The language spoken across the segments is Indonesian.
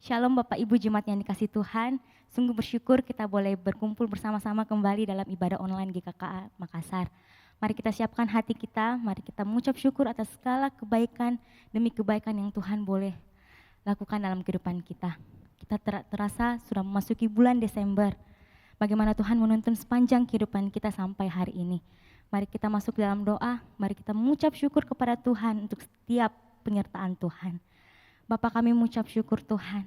Shalom Bapak Ibu Jemaat yang dikasih Tuhan. Sungguh bersyukur kita boleh berkumpul bersama-sama kembali dalam ibadah online GKKA Makassar. Mari kita siapkan hati kita, mari kita mengucap syukur atas segala kebaikan demi kebaikan yang Tuhan boleh lakukan dalam kehidupan kita. Kita terasa sudah memasuki bulan Desember. Bagaimana Tuhan menuntun sepanjang kehidupan kita sampai hari ini. Mari kita masuk dalam doa, mari kita mengucap syukur kepada Tuhan untuk setiap penyertaan Tuhan. Bapa, kami mengucap syukur Tuhan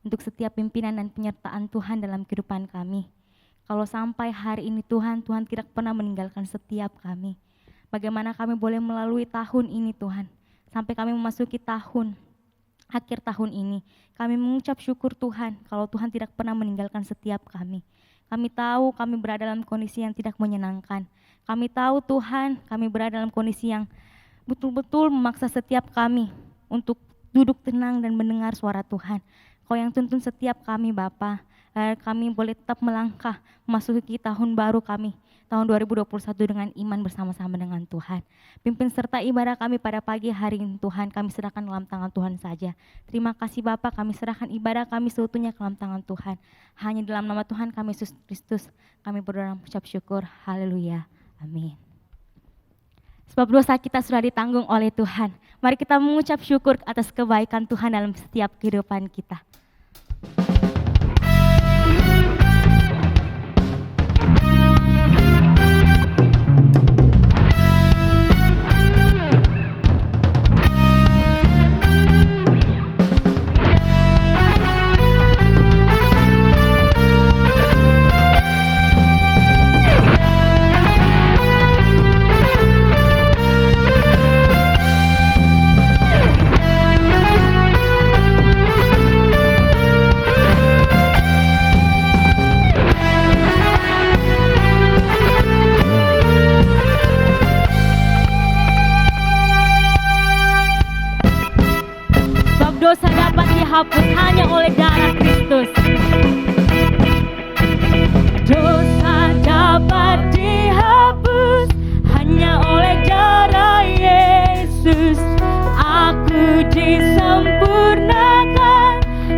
untuk setiap pimpinan dan penyertaan Tuhan dalam kehidupan kami. Kalau sampai hari ini Tuhan tidak pernah meninggalkan setiap kami. Bagaimana kami boleh melalui tahun ini Tuhan, sampai kami memasuki akhir tahun ini. Kami mengucap syukur Tuhan kalau Tuhan tidak pernah meninggalkan setiap kami. Kami tahu kami berada dalam kondisi yang tidak menyenangkan. Kami tahu Tuhan kami berada dalam kondisi yang betul-betul memaksa setiap kami untuk duduk tenang dan mendengar suara Tuhan. Kau yang tuntun setiap kami Bapa, kami boleh tetap melangkah memasuki tahun baru kami, tahun 2021 dengan iman bersama-sama dengan Tuhan. Pimpin serta ibadah kami pada pagi hari ini Tuhan, kami serahkan dalam tangan Tuhan saja. Terima kasih Bapa, kami serahkan ibadah kami seutuhnya ke dalam tangan Tuhan. Hanya dalam nama Tuhan kami Yesus Kristus, kami berdoa mengucap syukur. Haleluya. Amin. Sebab dosa kita sudah ditanggung oleh Tuhan. Mari kita mengucap syukur atas kebaikan Tuhan dalam setiap kehidupan kita. Dosa dapat dihapus hanya oleh darah Kristus. Dosa dapat dihapus hanya oleh darah Yesus. Aku disempurnakan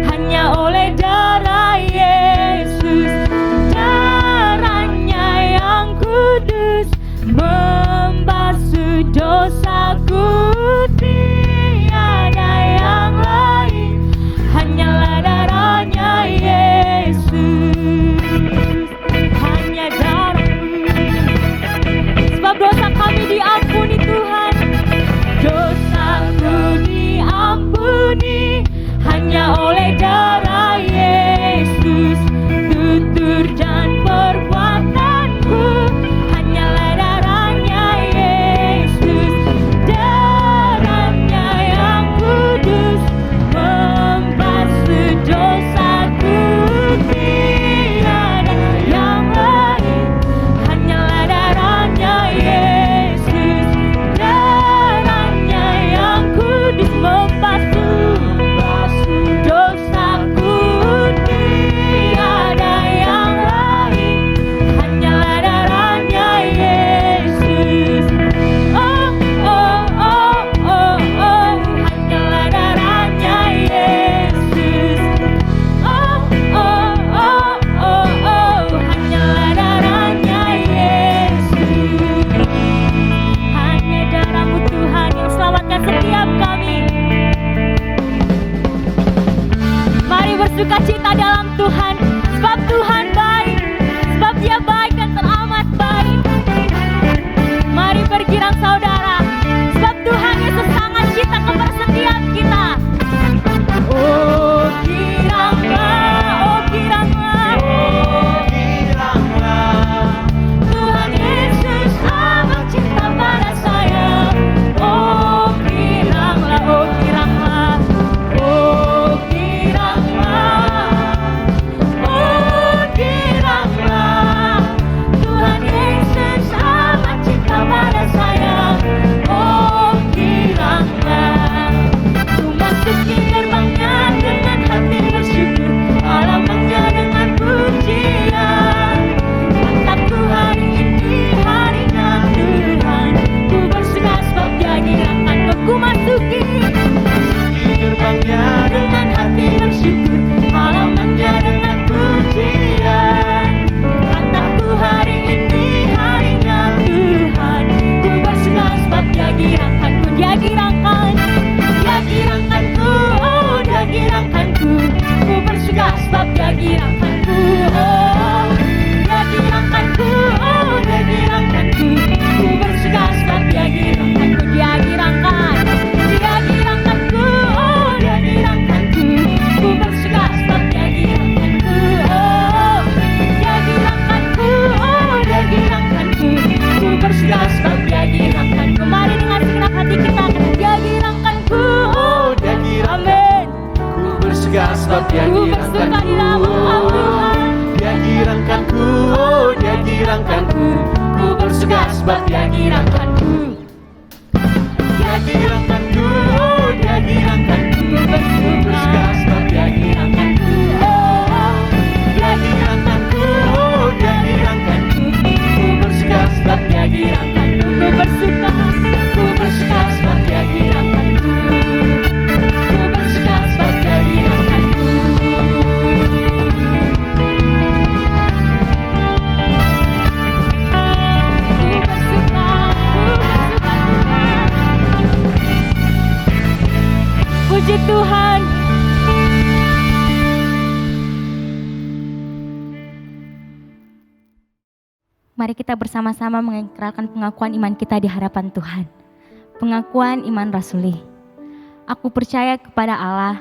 hanya oleh darah Yesus. Darahnya yang kudus membasuh dosaku. Hanyalah darahnya Yesus, hanya darah-Mu. Sebab dosa kami diampuni Tuhan, dosaku diampuni hanya oleh darah Yesus. Tutur dan perbuatanku hanyalah darahnya Yesus. Darahnya yang kudus membasuh dosaku, tiada yang lain, hanyalah darahnya Yesus. Darahnya yang kudus membasuh dosaku, tiada yang lain, hanyalah darahnya Yesus. Oh, oh, oh, oh, oh, hanyalah darahnya Yesus. Oh, oh, oh, oh, oh, hanyalah darahnya Yesus. Hanya darah-Mu Tuhan yang selamatkan setiap kami. Mari bersuka cita dalam Tuhan, sebab Tuhan baik, sebab Dia baik dan teramat baik. Mari bergirang saudara, sebab Tuhan Yesus sangat cinta kepada setiap kita. Oh giranglah, oh giranglah, oh giranglah, Tuhan Yesus amat cinta pada saya. Oh giranglah, oh giranglah, oh giranglah, Dia girangkanku, Dia girangkanku, Dia girangkanku. Ku bersuka sebab Dia girangkanku. Dia girangkanku, Dia girangkanku. Ku bersuka sebab Dia girangkanku. Dia girangkanku, Dia girangkanku. Ku bersuka sebab Dia girangkanku. Ku bersuka sebab Dia girangkanku. Ku bersuka sebab Dia girangkanku. Puji Tuhan. Mari kita bersama-sama mengikrarkan pengakuan iman kita di hadapan Tuhan. Pengakuan iman rasuli. Aku percaya kepada Allah,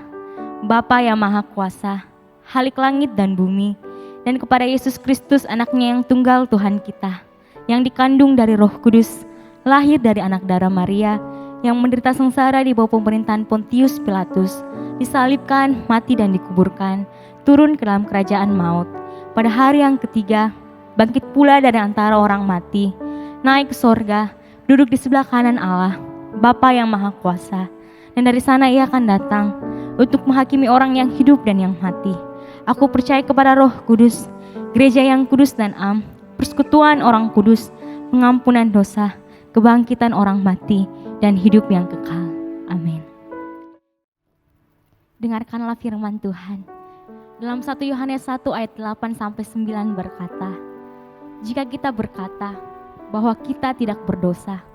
Bapa yang Maha Kuasa, Khalik langit dan bumi, dan kepada Yesus Kristus anaknya yang tunggal Tuhan kita, yang dikandung dari Roh Kudus, lahir dari anak darah Maria, yang menderita sengsara di bawah pemerintahan Pontius Pilatus, disalibkan, mati dan dikuburkan, turun ke dalam kerajaan maut. Pada hari yang ketiga, bangkit pula dari antara orang mati, naik ke sorga, duduk di sebelah kanan Allah, Bapa yang Maha Kuasa, dan dari sana Ia akan datang untuk menghakimi orang yang hidup dan yang mati. Aku percaya kepada Roh Kudus, gereja yang kudus dan am, persekutuan orang kudus, pengampunan dosa, kebangkitan orang mati, dan hidup yang kekal. Amin. Dengarkanlah firman Tuhan. Dalam 1 Yohanes 1 ayat 8-9 berkata, jika kita berkata bahwa kita tidak berdosa,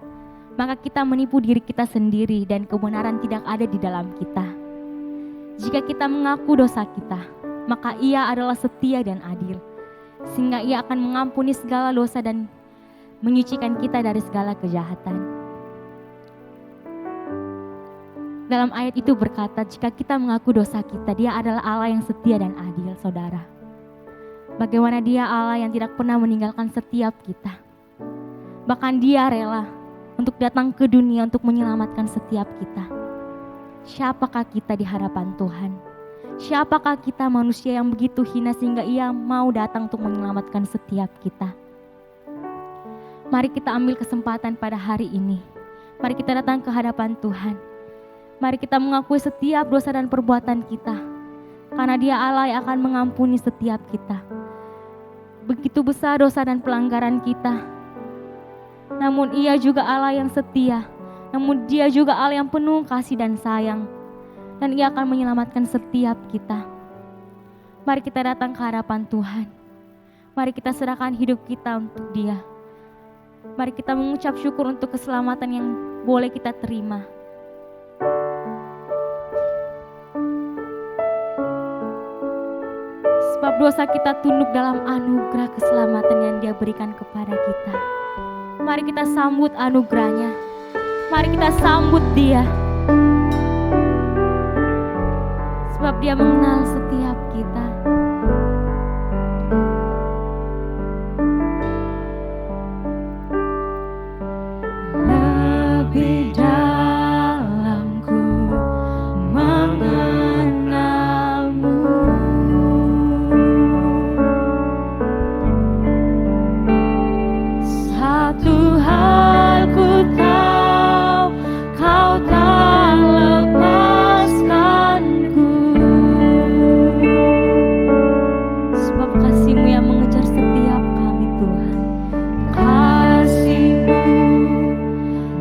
maka kita menipu diri kita sendiri dan kebenaran tidak ada di dalam kita. Jika kita mengaku dosa kita, maka Ia adalah setia dan adil, sehingga Ia akan mengampuni segala dosa dan menyucikan kita dari segala kejahatan. Dalam ayat itu berkata, jika kita mengaku dosa kita, Dia adalah Allah yang setia dan adil, saudara. Bagaimana Dia Allah yang tidak pernah meninggalkan setiap kita. Bahkan Dia rela untuk datang ke dunia untuk menyelamatkan setiap kita. Siapakah kita di hadapan Tuhan? Siapakah kita manusia yang begitu hina sehingga Ia mau datang untuk menyelamatkan setiap kita? Mari kita ambil kesempatan pada hari ini. Mari kita datang ke hadapan Tuhan. Mari kita mengakui setiap dosa dan perbuatan kita. Karena Dia Allah yang akan mengampuni setiap kita. Begitu besar dosa dan pelanggaran kita. Namun Ia juga Allah yang setia. Namun Dia juga Allah yang penuh kasih dan sayang. Dan Ia akan menyelamatkan setiap kita. Mari kita datang ke hadapan Tuhan. Mari kita serahkan hidup kita untuk Dia. Mari kita mengucap syukur untuk keselamatan yang boleh kita terima. Sebab dosa kita tunduk dalam anugerah keselamatan yang Dia berikan kepada kita. Mari kita sambut anugerahnya. Mari kita sambut Dia. Sebab Dia mengenal setiap kita. Lebih dalam ku mengenalmu. Satu hal ku tahu, Kau tak lepaskanku. Sebab kasih-Mu yang mengejar setiap kami, Tuhan. Kasih-Mu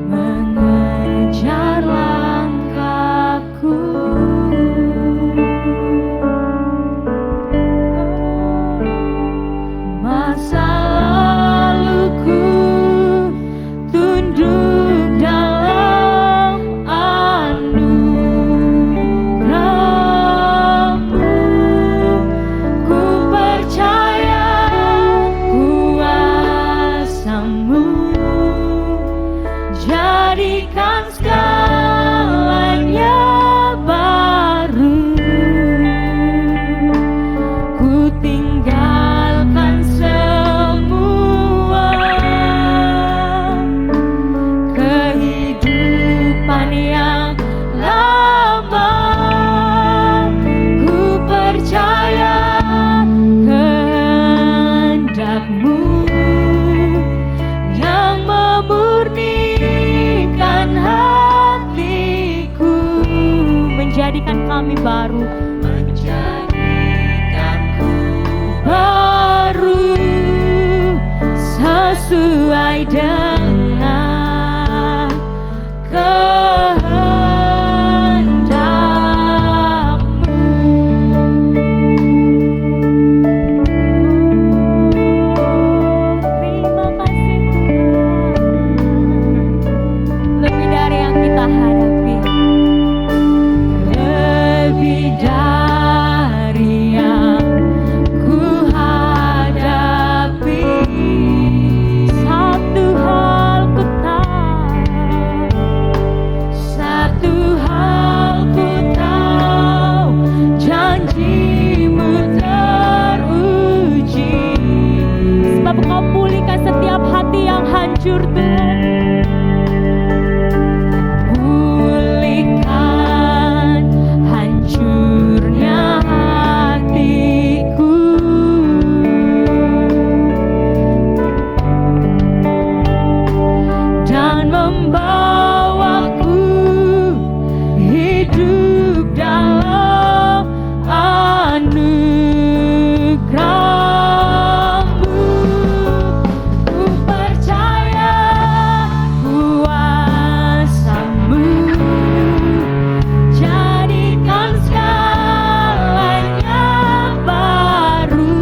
mengejar langkahku. Masa laluku tunduk dalam anugerah-Mu. Ku percaya kuasa-Mu jadikan segalanya baru. Ku tinggalkan semua kehidupan yang lama. Ku kami baru, menjadikanku baru sesuai dengan terima kasih Tuhan, lebih dari yang kita hadapi, lebih dari yang ku hadapi. Satu hal ku tahu, satu hal ku tahu, janjimu teruji. Sebab Kau pulihkan setiap hati yang hancur, Tuhan. Pulihkan hancurnya hatiku, dan membawaku hidup dalam anugerah-Mu. Ku percaya kuasa-Mu, jadikan segalanya baru.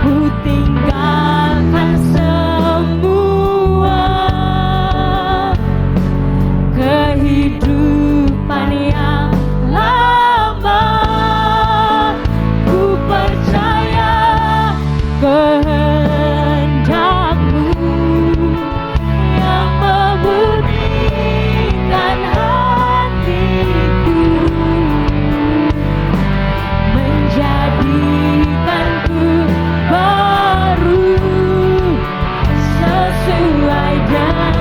Ku tinggalkan semua kehidupan yang lama. Ku percaya kehendak-Mu yang memurnikan hatiku, menjadikanku baru sesuai dengan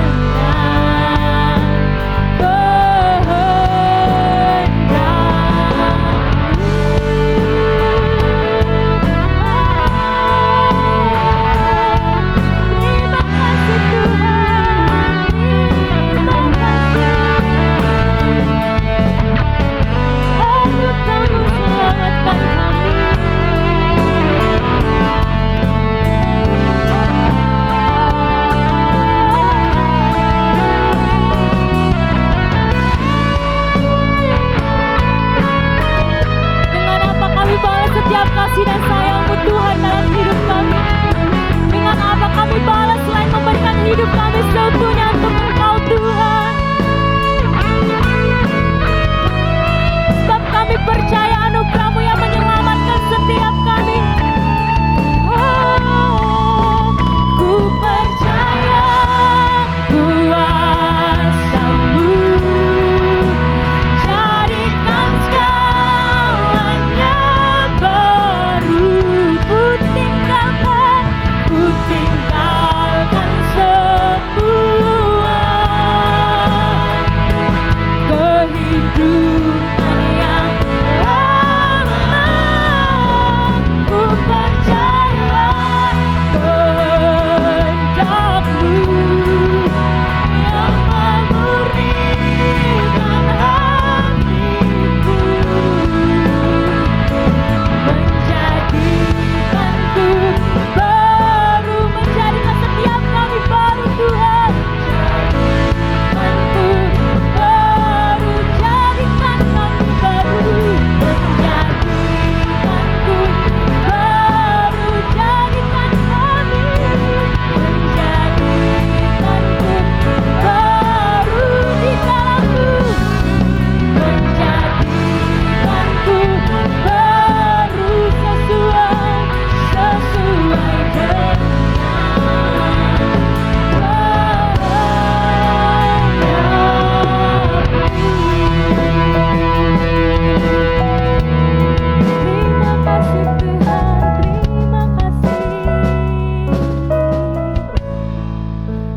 terima kasih Tuhan, terima kasih. Untuk Kamu selamatkan kami. Dengan apa kami balas setiap kasih dan sayang-Mu Tuhan dalam hidup kami? Dengan apa kami balas selain memberikan hidup kami seutuhnya untuk Engkau Tuhan? Sebab kami percaya anugerah-Mu yang menyelamatkan setiap kami. Oh, ku percaya kuasa-Mu, jadikan segalanya baru. Ku tinggalkan semua kehidupan yang lama. Ku percaya kehendak-Mu yang memurnikan hatiku, menjadikanku baru, menjadikan setiap kami baru Tuhan. Jadikanku baru, jadikan kami baru, menjadikanku baru, jadikan kami, menjadikanku baru di dalam-Mu, menjadikanku baru sesuai dengan terima kasih Tuhan, terima kasih.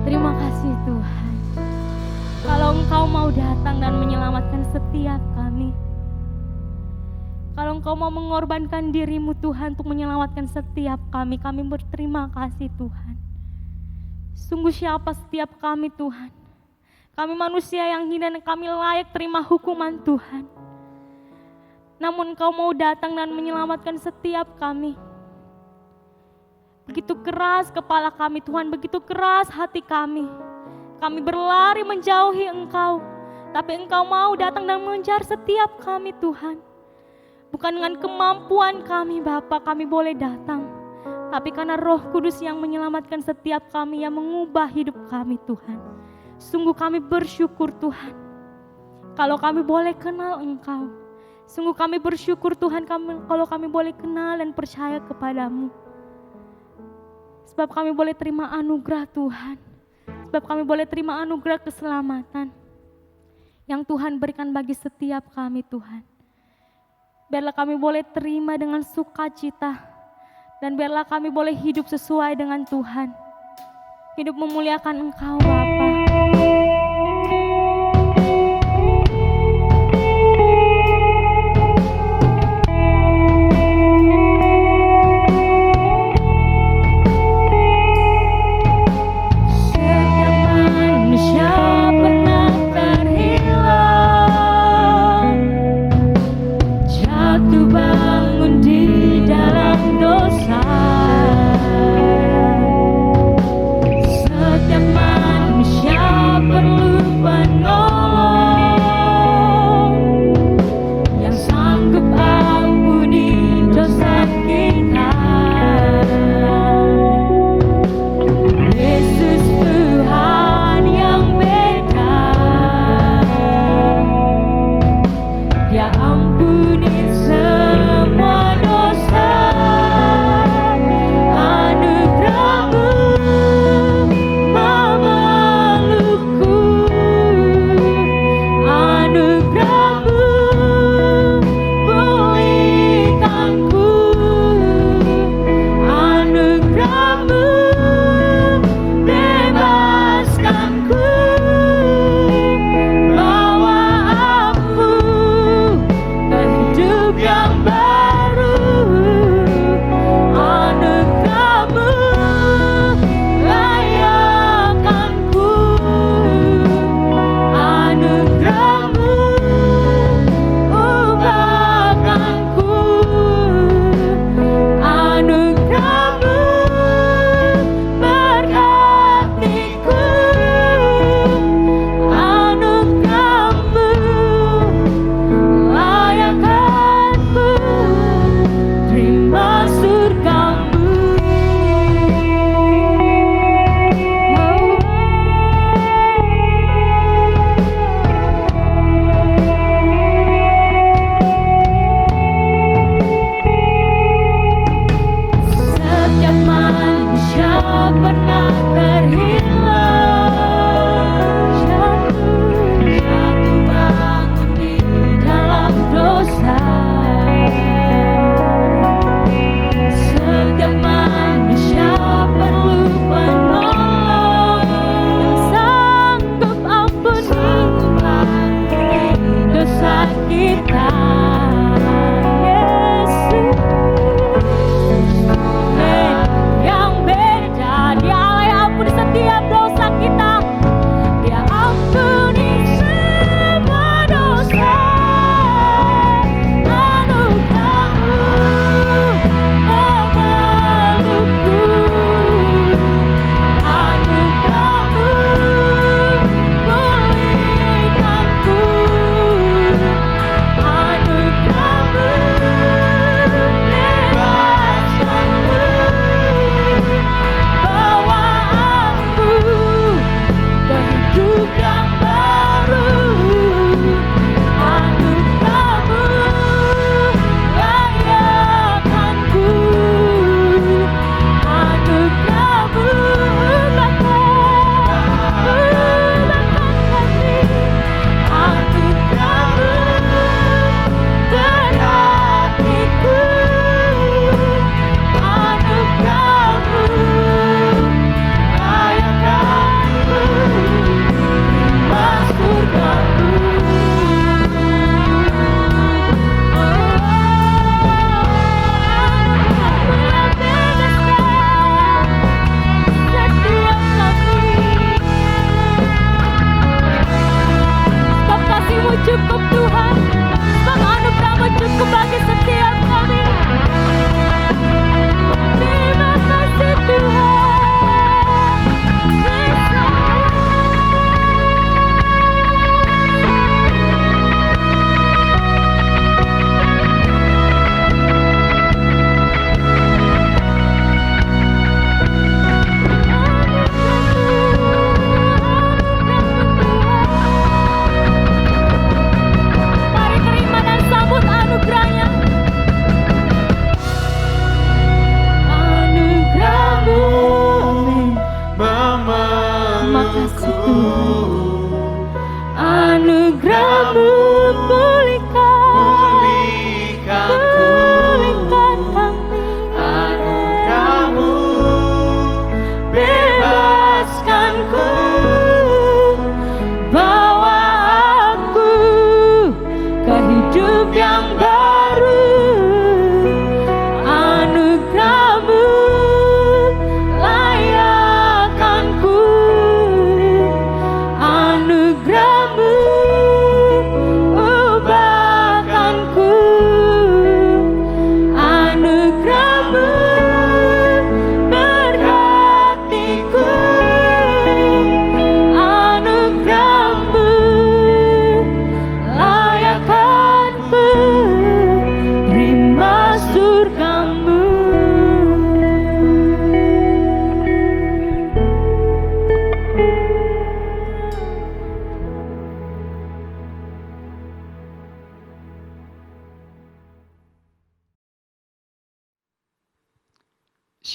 Terima kasih Tuhan. Kalau Engkau mau datang dan menyelamatkan setiap kami, kalau Engkau mau mengorbankan diri-Mu Tuhan untuk menyelamatkan setiap kami berterima kasih Tuhan. Sungguh siapa setiap kami Tuhan, Kami manusia yang hina dan kami layak terima hukuman Tuhan. Namun Engkau mau datang dan menyelamatkan setiap kami. Begitu keras kepala kami Tuhan, begitu keras hati kami. Kami berlari menjauhi Engkau, tapi Engkau mau datang dan mengejar setiap kami Tuhan. Bukan dengan kemampuan kami Bapa kami boleh datang, tapi karena Roh Kudus yang menyelamatkan setiap kami, yang mengubah hidup kami Tuhan. Sungguh kami bersyukur Tuhan, kalau kami boleh kenal Engkau. Sungguh kami bersyukur Tuhan kalau kami boleh kenal dan percaya kepadamu. Sebab kami boleh terima anugerah Tuhan. Sebab kami boleh terima anugerah keselamatan yang Tuhan berikan bagi setiap kami Tuhan. Biarlah kami boleh terima dengan sukacita. Dan biarlah kami boleh hidup sesuai dengan Tuhan. Hidup memuliakan Engkau Bapa. Setiap manusia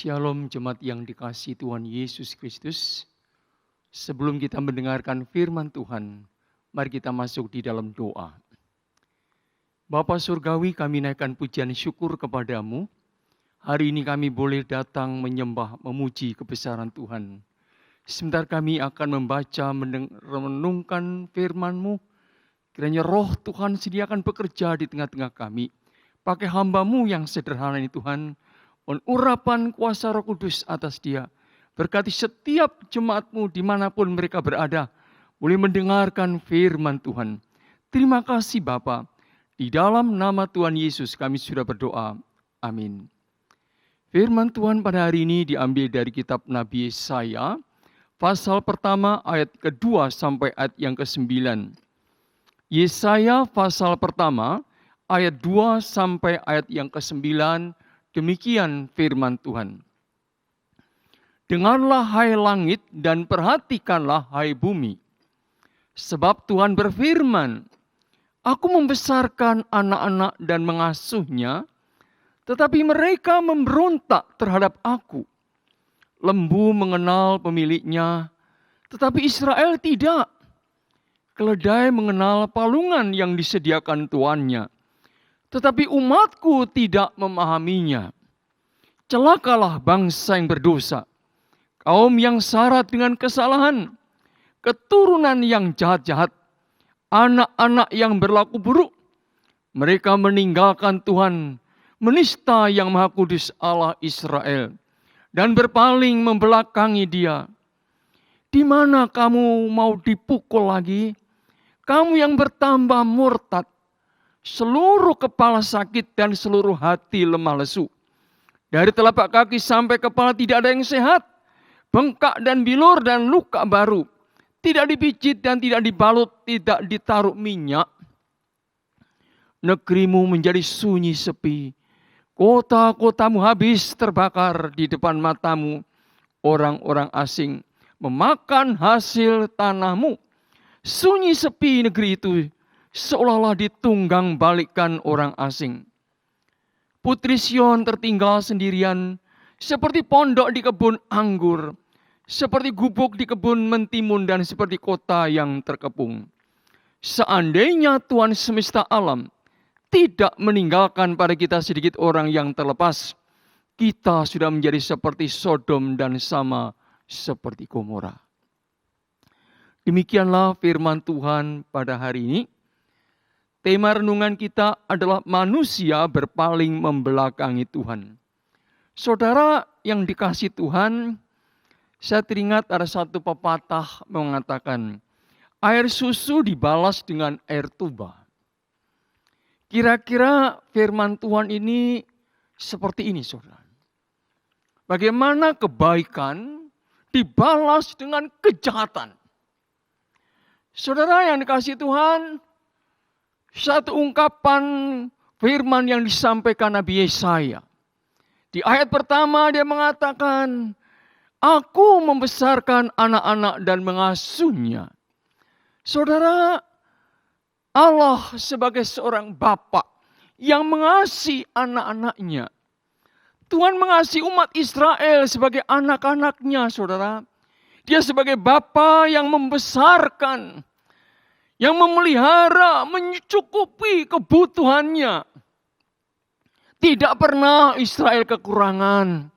Shalom jemaat yang dikasihi Tuhan Yesus Kristus. Sebelum kita mendengarkan firman Tuhan, mari kita masuk di dalam doa. Bapa Surgawi, kami naikkan pujian syukur kepadamu. Hari ini kami boleh datang menyembah, memuji kebesaran Tuhan. Sebentar kami akan membaca, merenungkan firman-Mu. Kiranya roh Tuhan sediakan bekerja di tengah-tengah kami. Pakai hamba-Mu yang sederhana ini Tuhan. Urapan kuasa Roh Kudus atas dia. Berkati setiap jemaat-Mu dimanapun mereka berada. Boleh mendengarkan firman Tuhan. Terima kasih Bapa. Di dalam nama Tuhan Yesus kami sudah berdoa. Amin. Firman Tuhan pada hari ini diambil dari kitab Nabi Yesaya. Pasal pertama ayat kedua sampai ayat yang ke-9. Yesaya pasal pertama ayat 2 sampai ayat yang ke-9. Demikian firman Tuhan. Dengarlah hai langit dan perhatikanlah hai bumi. Sebab Tuhan berfirman, Aku membesarkan anak-anak dan mengasuhnya, tetapi mereka memberontak terhadap aku. Lembu mengenal pemiliknya, tetapi Israel tidak. Keledai mengenal palungan yang disediakan tuannya, tetapi umatku tidak memahaminya. Celakalah bangsa yang berdosa, kaum yang syarat dengan kesalahan, keturunan yang jahat-jahat, anak-anak yang berlaku buruk. Mereka meninggalkan Tuhan, menista yang Maha Kudus Allah Israel, dan berpaling membelakangi Dia. Di mana kamu mau dipukul lagi? Kamu yang bertambah murtad, seluruh kepala sakit dan seluruh hati lemah lesu. Dari telapak kaki sampai kepala tidak ada yang sehat. Bengkak dan bilur dan luka baru. Tidak dipijit dan tidak dibalut, tidak ditaruh minyak. Negerimu menjadi sunyi sepi. Kota-kotamu habis terbakar di depan matamu. Orang-orang asing memakan hasil tanahmu. Sunyi sepi negeri itu, seolah-olah ditunggang balikkan orang asing. Putri Sion tertinggal sendirian, seperti pondok di kebun anggur, seperti gubuk di kebun mentimun dan seperti kota yang terkepung. Seandainya Tuhan semesta alam tidak meninggalkan pada kita sedikit orang yang terlepas, kita sudah menjadi seperti Sodom dan sama seperti Gomora. Demikianlah firman Tuhan pada hari ini. Tema renungan kita adalah manusia berpaling membelakangi Tuhan. Saudara yang dikasihi Tuhan, saya teringat ada satu pepatah mengatakan, air susu dibalas dengan air tuba. Kira-kira firman Tuhan ini seperti ini, saudara. Bagaimana kebaikan dibalas dengan kejahatan. Saudara yang dikasihi Tuhan, satu ungkapan firman yang disampaikan Nabi Yesaya. Di ayat pertama dia mengatakan, Aku membesarkan anak-anak dan mengasuhnya. Saudara, Allah sebagai seorang bapa yang mengasihi anak-anaknya. Tuhan mengasihi umat Israel sebagai anak-anaknya, saudara. Dia sebagai bapa yang membesarkan, yang memelihara, mencukupi kebutuhannya. Tidak pernah Israel kekurangan.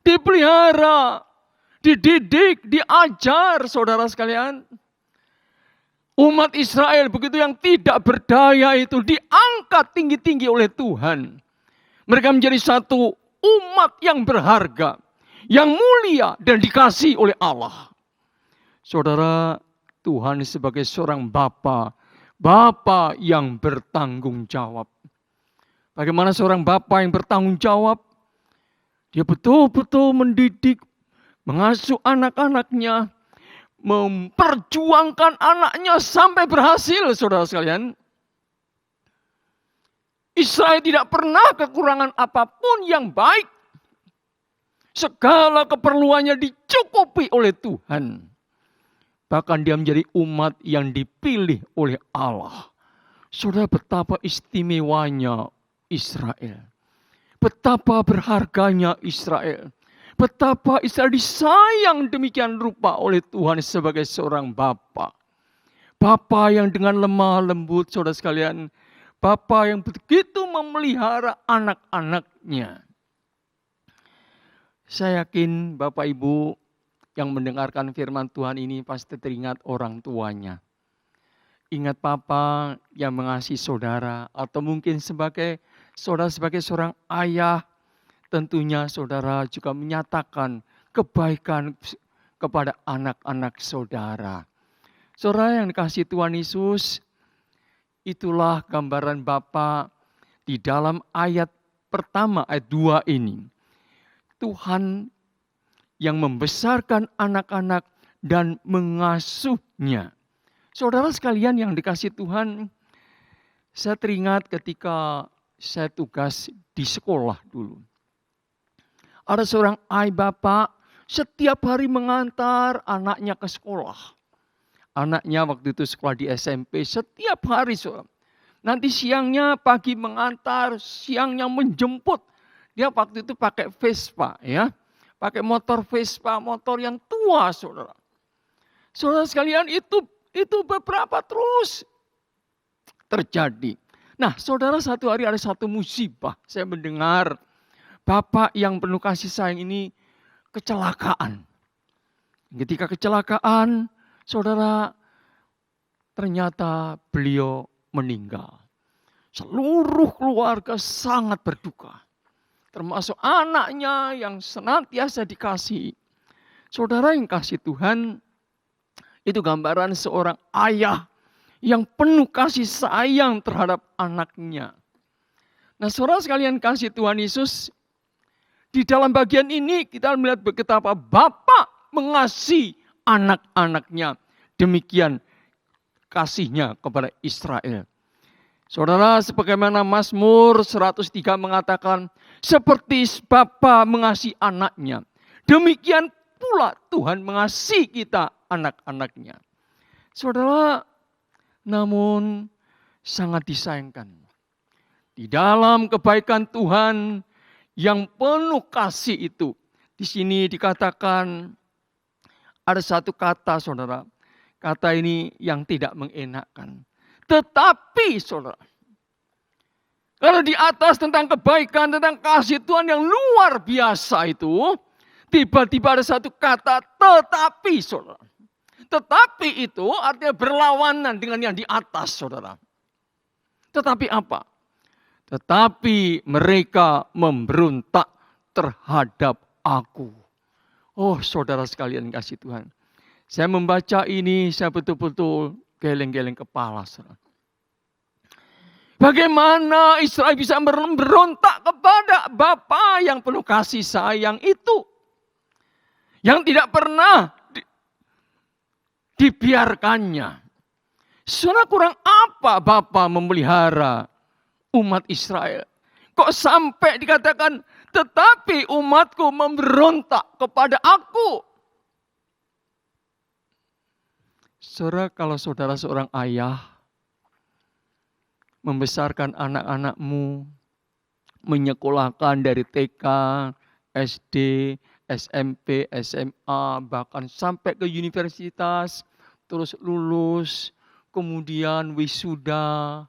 Dipelihara, dididik, diajar, saudara sekalian. Umat Israel begitu yang tidak berdaya itu diangkat tinggi-tinggi oleh Tuhan. Mereka menjadi satu umat yang berharga, yang mulia dan dikasihi oleh Allah. Saudara, Tuhan sebagai seorang bapa yang bertanggung jawab. Bagaimana seorang bapa yang bertanggung jawab? Dia betul-betul mendidik, mengasuh anak-anaknya, memperjuangkan anaknya sampai berhasil, saudara sekalian. Israel tidak pernah kekurangan apapun yang baik. Segala keperluannya dicukupi oleh Tuhan. Bahkan dia menjadi umat yang dipilih oleh Allah. Saudara, betapa istimewanya Israel. Betapa berharganya Israel. betapa Israel disayang demikian rupa oleh Tuhan sebagai seorang bapa. Bapa yang dengan lemah lembut, saudara sekalian. Bapa yang begitu memelihara anak-anaknya. Saya yakin Bapak Ibu yang mendengarkan firman Tuhan ini pasti teringat orang tuanya. Ingat papa yang mengasihi saudara, atau mungkin sebagai saudara sebagai seorang ayah, tentunya saudara juga menyatakan kebaikan kepada anak-anak saudara. Saudara yang dikasihi Tuhan Yesus, itulah gambaran Bapa di dalam ayat pertama, ayat 2 ini. Tuhan yang membesarkan anak-anak dan mengasuhnya. Saudara sekalian yang dikasihi Tuhan, saya teringat ketika saya tugas di sekolah dulu. Ada seorang ayah bapak setiap hari mengantar anaknya ke sekolah. Anaknya waktu itu sekolah di SMP setiap hari. Nanti siangnya pagi mengantar, siangnya menjemput. Dia waktu itu pakai Vespa ya. Pakai motor Vespa, motor yang tua saudara. Saudara sekalian itu beberapa terus terjadi. Nah saudara, satu hari ada satu musibah. Saya mendengar bapak yang penuh kasih sayang ini kecelakaan. Ketika kecelakaan, saudara, ternyata beliau meninggal. Seluruh keluarga sangat berduka. Termasuk anaknya yang senantiasa dikasihi. Saudara yang kasih Tuhan, itu gambaran seorang ayah yang penuh kasih sayang terhadap anaknya. Nah saudara sekalian kasih Tuhan Yesus, di dalam bagian ini kita melihat betapa Bapa mengasihi anak-anaknya. Demikian kasihnya kepada Israel. Saudara, sebagaimana Mazmur 103 mengatakan, seperti Bapa mengasihi anaknya, demikian pula Tuhan mengasihi kita anak-anaknya. Saudara, namun sangat disayangkan. Di dalam kebaikan Tuhan yang penuh kasih itu, di sini dikatakan ada satu kata saudara, kata ini yang tidak mengenakkan. Tetapi saudara, kalau di atas tentang kebaikan, tentang kasih Tuhan yang luar biasa itu, tiba-tiba ada satu kata tetapi saudara. Tetapi itu artinya berlawanan dengan yang di atas saudara. Tetapi apa? Tetapi mereka memberontak terhadap aku. Oh saudara sekalian kasih Tuhan. Saya membaca ini, saya betul-betul geleng-geleng kepala. Saudara. Bagaimana Israel bisa memberontak kepada Bapa yang penuh kasih sayang itu. Yang tidak pernah dibiarkannya. Saudara, kurang apa Bapa memelihara umat Israel? Kok sampai dikatakan, tetapi umatku memberontak kepada aku. Saudara, kalau saudara seorang ayah, membesarkan anak-anakmu, menyekolahkan dari TK, SD, SMP, SMA, bahkan sampai ke universitas, terus lulus, kemudian wisuda,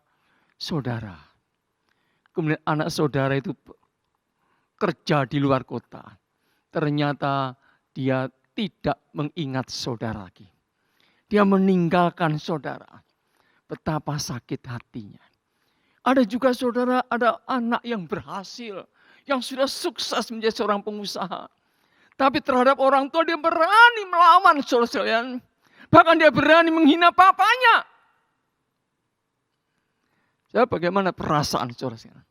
saudara. Kemudian anak saudara itu kerja di luar kota. Ternyata dia tidak mengingat saudara lagi. Dia meninggalkan saudara. Betapa sakit hatinya. Ada juga saudara, ada anak yang berhasil, yang sudah sukses menjadi seorang pengusaha. Tapi terhadap orang tua dia berani melawan saudara sekalian. Bahkan dia berani menghina papanya. Saya bagaimana perasaan saudara sekalian?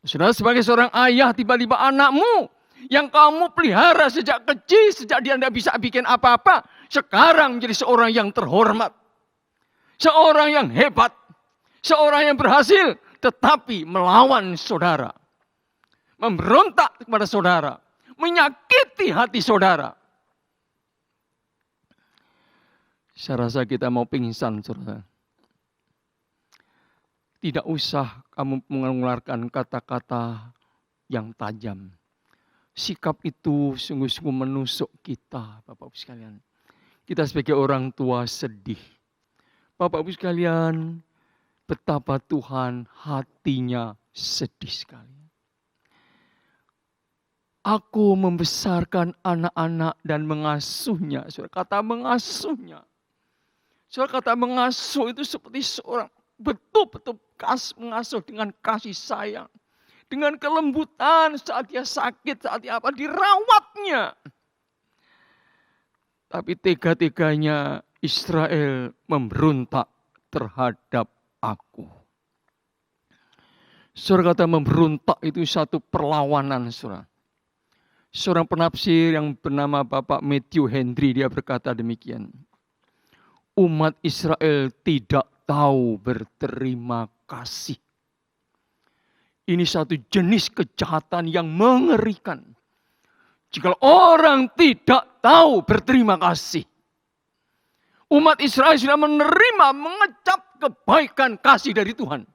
Saudara sebagai seorang ayah, tiba-tiba anakmu yang kamu pelihara sejak kecil, sejak dia tidak bisa bikin apa-apa, sekarang menjadi seorang yang terhormat. Seorang yang hebat. Seorang yang berhasil, tetapi melawan saudara. Memberontak kepada saudara. Menyakiti hati saudara. Saya rasa kita mau pingsan, saudara. Tidak usah kamu mengeluarkan kata-kata yang tajam. Sikap itu sungguh-sungguh menusuk kita, Bapak Ibu sekalian. Kita sebagai orang tua sedih. Bapak Ibu sekalian, betapa Tuhan hatinya sedih sekali. Aku membesarkan anak-anak dan mengasuhnya. Saudara, kata mengasuhnya. Saudara, kata mengasuh itu seperti seorang betul-betul mengasuh dengan kasih sayang. Dengan kelembutan saat dia sakit, saat dia apa, dirawatnya. Tapi tega-teganya Israel memberontak terhadap aku. Saudara, kata memberontak itu satu perlawanan, saudara. Seorang penafsir yang bernama Bapak Matthew Henry, dia berkata demikian. Umat Israel tidak tahu berterima kasih. Ini satu jenis kejahatan yang mengerikan. Jika orang tidak tahu berterima kasih. Umat Israel sudah menerima, mengecap kebaikan kasih dari Tuhan.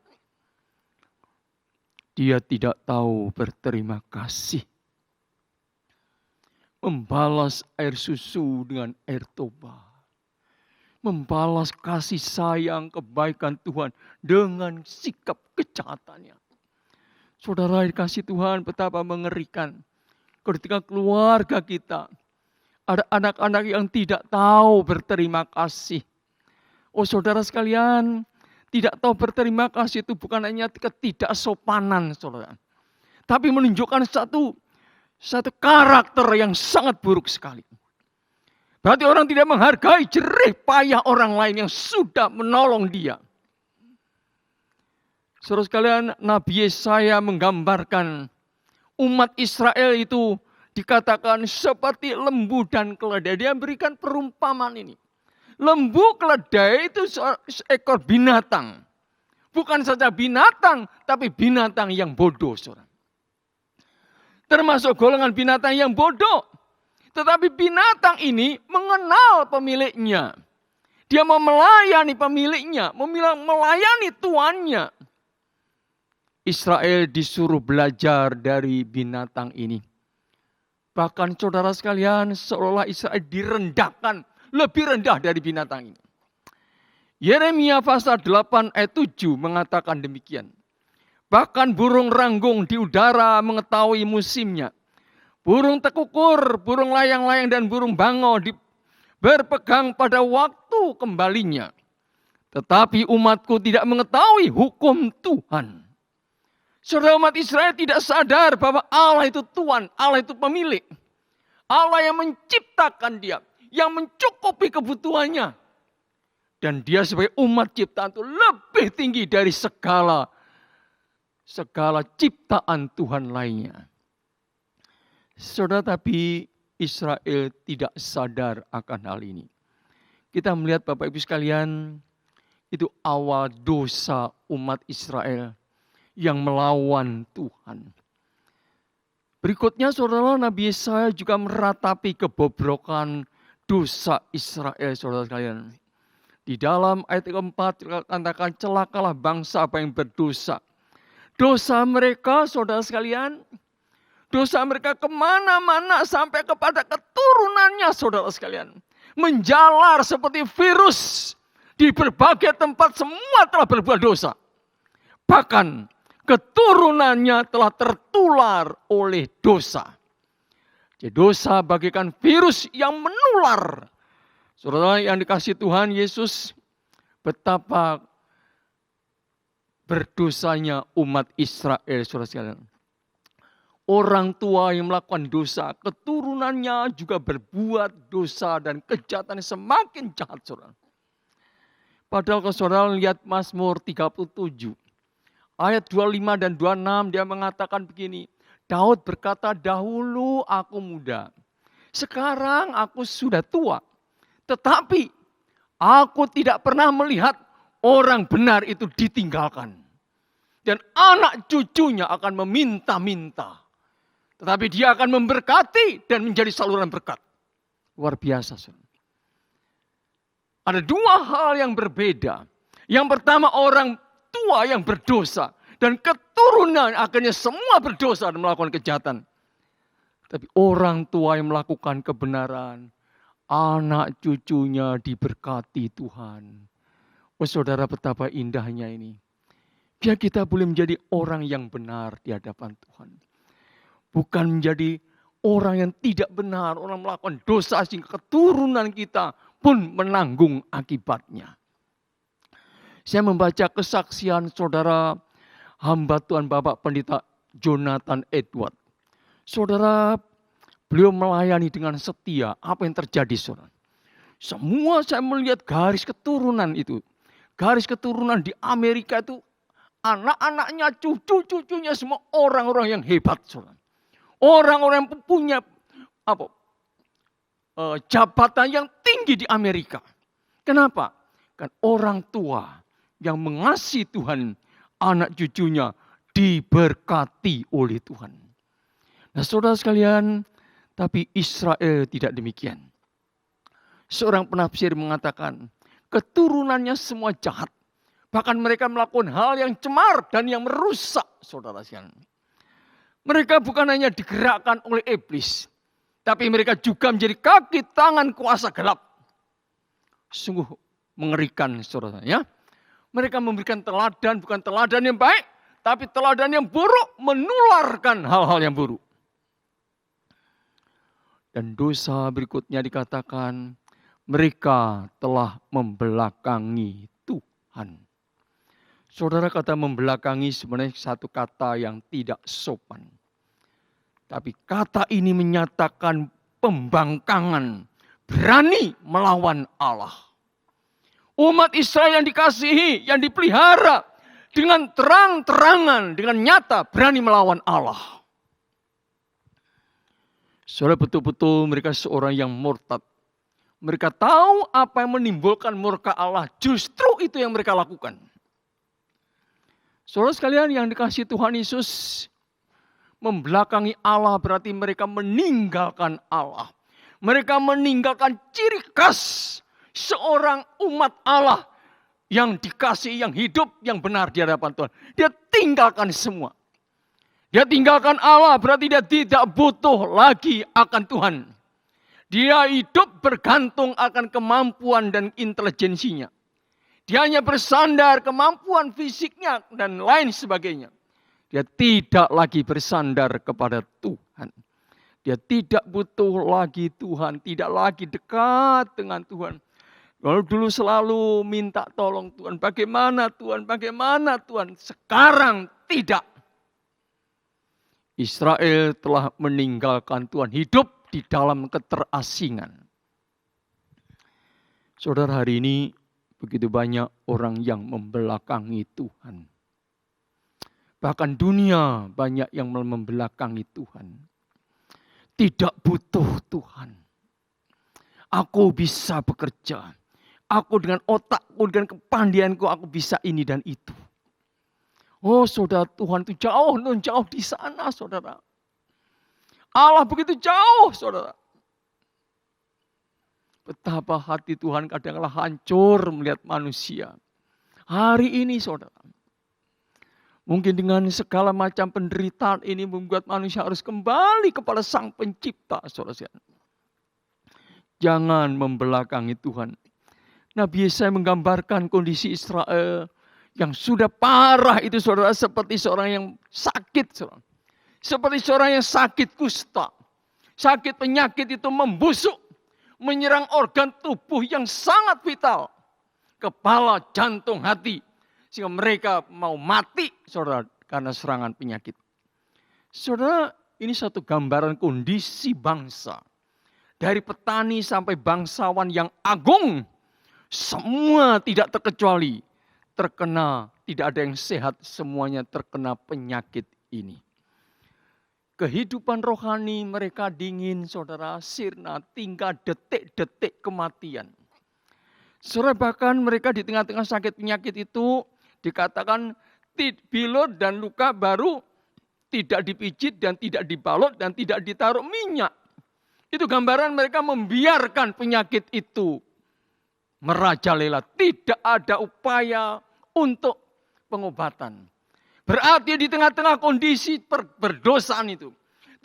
Dia tidak tahu berterima kasih. Membalas air susu dengan air toba. Membalas kasih sayang kebaikan Tuhan dengan sikap kejahatannya. Saudara dikasih Tuhan, betapa mengerikan. Ketika keluarga kita, ada anak-anak yang tidak tahu berterima kasih. Oh saudara sekalian, tidak tahu berterima kasih itu bukan hanya ketidaksopanan, saudara. Tapi menunjukkan satu karakter yang sangat buruk sekali. Berarti orang tidak menghargai jerih payah orang lain yang sudah menolong dia. Saudara sekalian, Nabi Yesaya menggambarkan umat Israel itu dikatakan seperti lembu dan keledai. Dia berikan perumpamaan ini. Lembu keledai itu seekor binatang. Bukan saja binatang, tapi binatang yang bodoh, saudara. Termasuk golongan binatang yang bodoh. Tetapi binatang ini mengenal pemiliknya. Dia mau melayani pemiliknya, melayani tuannya. Israel disuruh belajar dari binatang ini. Bahkan saudara sekalian, seolah Israel direndahkan, lebih rendah dari binatang ini. Yeremia pasal 8 ayat 7 mengatakan demikian. Bahkan burung ranggung di udara mengetahui musimnya. Burung tekukur, burung layang-layang dan burung bango berpegang pada waktu kembalinya. Tetapi umatku tidak mengetahui hukum Tuhan. Saudara, umat Israel tidak sadar bahwa Allah itu Tuhan, Allah itu pemilik. Allah yang menciptakan dia, yang mencukupi kebutuhannya. Dan dia sebagai umat ciptaan itu lebih tinggi dari segala ciptaan Tuhan lainnya. Saudara, tapi Israel tidak sadar akan hal ini. Kita melihat Bapak Ibu sekalian, itu awal dosa umat Israel yang melawan Tuhan. Berikutnya saudara, Nabi Yesaya juga meratapi kebobrokan dosa Israel, saudara sekalian. Di dalam ayat keempat dikatakan, celakalah bangsa apa yang berdosa. Dosa mereka, saudara sekalian, dosa mereka kemana-mana sampai kepada keturunannya, saudara sekalian. Menjalar seperti virus di berbagai tempat, semua telah berbuat dosa. Bahkan keturunannya telah tertular oleh dosa. Jadi dosa bagaikan virus yang menular. Saudara yang dikasih Tuhan Yesus, betapa berdosanya umat Israel, saudara sekalian. Orang tua yang melakukan dosa, keturunannya juga berbuat dosa dan kejahatan semakin jahat, saudara. Padahal kalau saudara lihat Mazmur 37, ayat 25 dan 26 dia mengatakan begini. Daud berkata, dahulu aku muda, sekarang aku sudah tua. Tetapi aku tidak pernah melihat orang benar itu ditinggalkan. Dan anak cucunya akan meminta-minta. Tetapi dia akan memberkati dan menjadi saluran berkat. Luar biasa, saudara. Ada dua hal yang berbeda. Yang pertama, orang tua yang berdosa. Dan keturunan akhirnya semua berdosa dan melakukan kejahatan. Tapi orang tua yang melakukan kebenaran, anak cucunya diberkati Tuhan. Oh saudara, betapa indahnya ini. Biar kita boleh menjadi orang yang benar di hadapan Tuhan. Bukan menjadi orang yang tidak benar, orang melakukan dosa sehingga keturunan kita pun menanggung akibatnya. Saya membaca kesaksian saudara hamba Tuhan Bapak Pendeta Jonathan Edward. Saudara, beliau melayani dengan setia. Apa yang terjadi, saudara? Semua saya melihat garis keturunan itu. Garis keturunan di Amerika itu, anak-anaknya, cucu-cucunya semua orang-orang yang hebat, saudara. Orang-orang yang punya jabatan yang tinggi di Amerika. Kenapa? Kan orang tua yang mengasihi Tuhan, anak cucunya diberkati oleh Tuhan. Nah saudara sekalian, tapi Israel tidak demikian. Seorang penafsir mengatakan, keturunannya semua jahat. Bahkan mereka melakukan hal yang cemar dan yang merusak, saudara sekalian. Mereka bukan hanya digerakkan oleh iblis, tapi mereka juga menjadi kaki tangan kuasa gelap. Sungguh mengerikan, saudara ya. Mereka memberikan teladan, bukan teladan yang baik, tapi teladan yang buruk, menularkan hal-hal yang buruk. Dan dosa berikutnya dikatakan, mereka telah membelakangi Tuhan. Saudara, kata membelakangi sebenarnya satu kata yang tidak sopan. Tapi kata ini menyatakan pembangkangan, berani melawan Allah. Umat Israel yang dikasihi, yang dipelihara, dengan terang-terangan, dengan nyata berani melawan Allah. Saudara, betul-betul mereka seorang yang murtad. Mereka tahu apa yang menimbulkan murka Allah. Justru itu yang mereka lakukan. Saudara sekalian yang dikasihi Tuhan Yesus, membelakangi Allah berarti mereka meninggalkan Allah. Mereka meninggalkan ciri khas seorang umat Allah yang dikasihi, yang hidup, yang benar di hadapan Tuhan. Dia tinggalkan semua. Dia tinggalkan Allah berarti dia tidak butuh lagi akan Tuhan. Dia hidup bergantung akan kemampuan dan intelijensinya. Dia hanya bersandar kemampuan fisiknya dan lain sebagainya. Dia tidak lagi bersandar kepada Tuhan. Dia tidak butuh lagi Tuhan, tidak lagi dekat dengan Tuhan. Kalau dulu selalu minta tolong Tuhan, bagaimana Tuhan, bagaimana Tuhan. Sekarang tidak. Israel telah meninggalkan Tuhan, hidup di dalam keterasingan. Saudara, hari ini begitu banyak orang yang membelakangi Tuhan. Bahkan dunia banyak yang membelakangi Tuhan. Tidak butuh Tuhan. Aku bisa bekerja. Aku dengan otakku, dengan kepandaianku, aku bisa ini dan itu. Oh saudara, Tuhan itu jauh di sana, saudara. Allah begitu jauh, saudara. Betapa hati Tuhan kadang-kadang hancur melihat manusia. Hari ini, saudara. Mungkin dengan segala macam penderitaan ini membuat manusia harus kembali kepada Sang Pencipta, saudara. Jangan membelakangi Tuhan. Nabi Yesaya menggambarkan kondisi Israel yang sudah parah itu, saudara, seperti seorang yang sakit, saudara. Seperti seorang yang sakit kusta. Sakit penyakit itu membusuk, menyerang organ tubuh yang sangat vital. Kepala, jantung, hati. Sehingga mereka mau mati, saudara, karena serangan penyakit. Saudara, ini satu gambaran kondisi bangsa. Dari petani sampai bangsawan yang agung, semua tidak terkecuali terkena, tidak ada yang sehat, semuanya terkena penyakit ini. Kehidupan rohani mereka dingin, saudara, sirna, tinggal detik-detik kematian. Saudara, bahkan mereka di tengah-tengah sakit penyakit itu dikatakan bilur dan luka baru tidak dipijit dan tidak dibalut dan tidak ditaruh minyak. Itu gambaran mereka membiarkan penyakit itu merajalela. Tidak ada upaya untuk pengobatan. Berarti di tengah-tengah kondisi berdosaan itu.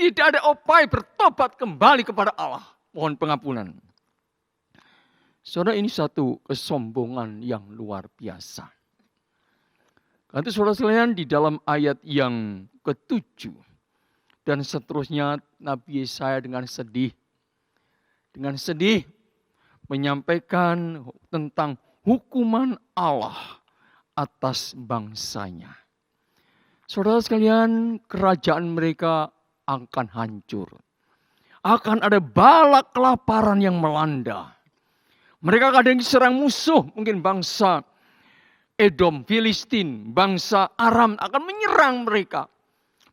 Tidak ada upaya bertobat kembali kepada Allah. Mohon pengampunan. Saudara, ini satu kesombongan yang luar biasa. Karena itu saudara sekalian, di dalam ayat yang ke-7 dan seterusnya, Nabi Yesaya dengan sedih menyampaikan tentang hukuman Allah atas bangsanya. Saudara sekalian, kerajaan mereka akan hancur. Akan ada bala kelaparan yang melanda. Mereka kadang diserang musuh, mungkin bangsa Edom, Filistin, bangsa Aram akan menyerang mereka.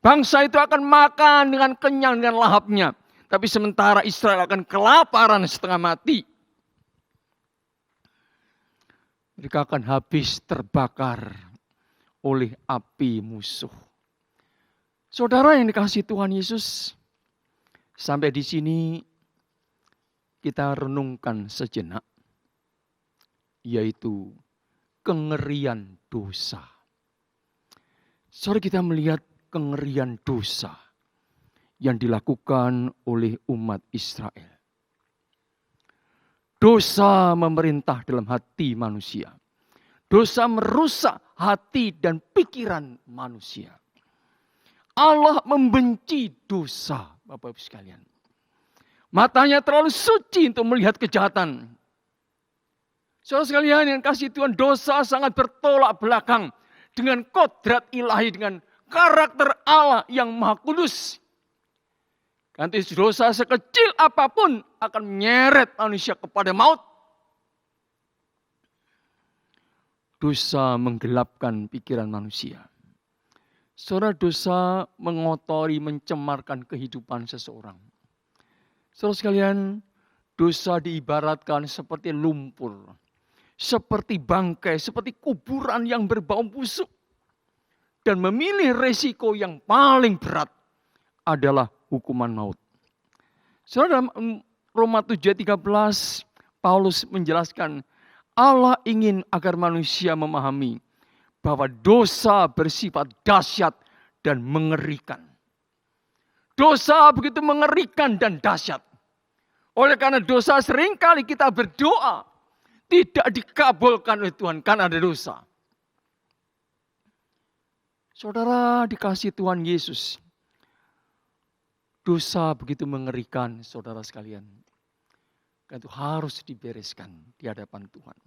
Bangsa itu akan makan dengan kenyang dengan lahapnya. Tapi sementara Israel akan kelaparan setengah mati. Mereka akan habis terbakar oleh api musuh. Saudara yang dikasihi Tuhan Yesus, sampai di sini kita renungkan sejenak, yaitu kengerian dosa. Saudara, kita melihat kengerian dosa yang dilakukan oleh umat Israel. Dosa memerintah dalam hati manusia. Dosa merusak hati dan pikiran manusia. Allah membenci dosa, Bapak Ibu sekalian. Matanya terlalu suci untuk melihat kejahatan. Saudara sekalian yang kasih Tuhan, dosa sangat bertolak belakang dengan kodrat ilahi, dengan karakter Allah yang maha kudus. Nanti dosa sekecil apapun akan menyeret manusia kepada maut. Dosa menggelapkan pikiran manusia. Saudara, dosa mengotori, mencemarkan kehidupan seseorang. Saudara sekalian, dosa diibaratkan seperti lumpur, seperti bangkai, seperti kuburan yang berbau busuk. Dan memilih resiko yang paling berat adalah hukuman maut. Saudara, dalam Roma 7:13, Paulus menjelaskan, Allah ingin agar manusia memahami bahwa dosa bersifat dahsyat dan mengerikan. Dosa begitu mengerikan dan dahsyat. Oleh karena dosa seringkali kita berdoa tidak dikabulkan oleh Tuhan karena ada dosa. Saudara dikasihi Tuhan Yesus, dosa begitu mengerikan, saudara sekalian. Itu harus dibereskan di hadapan Tuhan.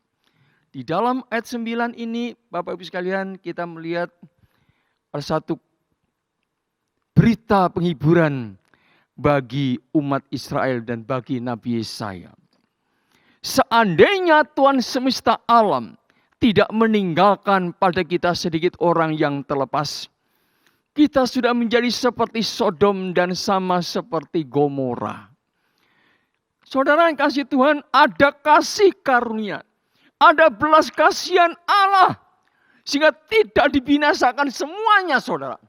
Di dalam ayat 9 ini, Bapak Ibu sekalian, kita melihat ada satu berita penghiburan bagi umat Israel dan bagi Nabi Yesaya. Seandainya Tuhan semesta alam tidak meninggalkan pada kita sedikit orang yang terlepas, kita sudah menjadi seperti Sodom dan sama seperti Gomora. Saudara yang kasih Tuhan, ada kasih karunia, ada belas kasihan Allah, sehingga tidak dibinasakan semuanya, saudara.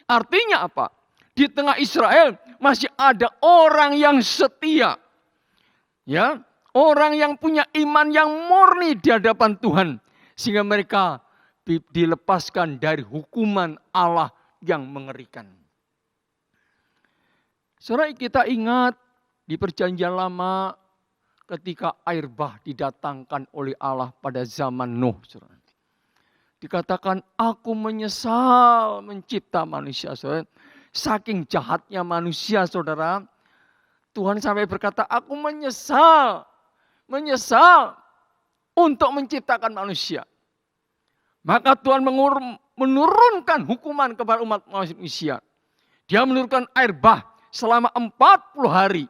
Artinya apa? Di tengah Israel masih ada orang yang setia, ya, orang yang punya iman yang murni di hadapan Tuhan, sehingga mereka dilepaskan dari hukuman Allah yang mengerikan. Saudara, kita ingat di Perjanjian Lama ketika air bah didatangkan oleh Allah pada zaman Nuh. Saudara. Dikatakan, aku menyesal mencipta manusia. Saudara. Saking jahatnya manusia, saudara. Tuhan sampai berkata, aku menyesal untuk menciptakan manusia. Maka Tuhan menurunkan hukuman kepada umat manusia. Dia menurunkan air bah selama 40 hari.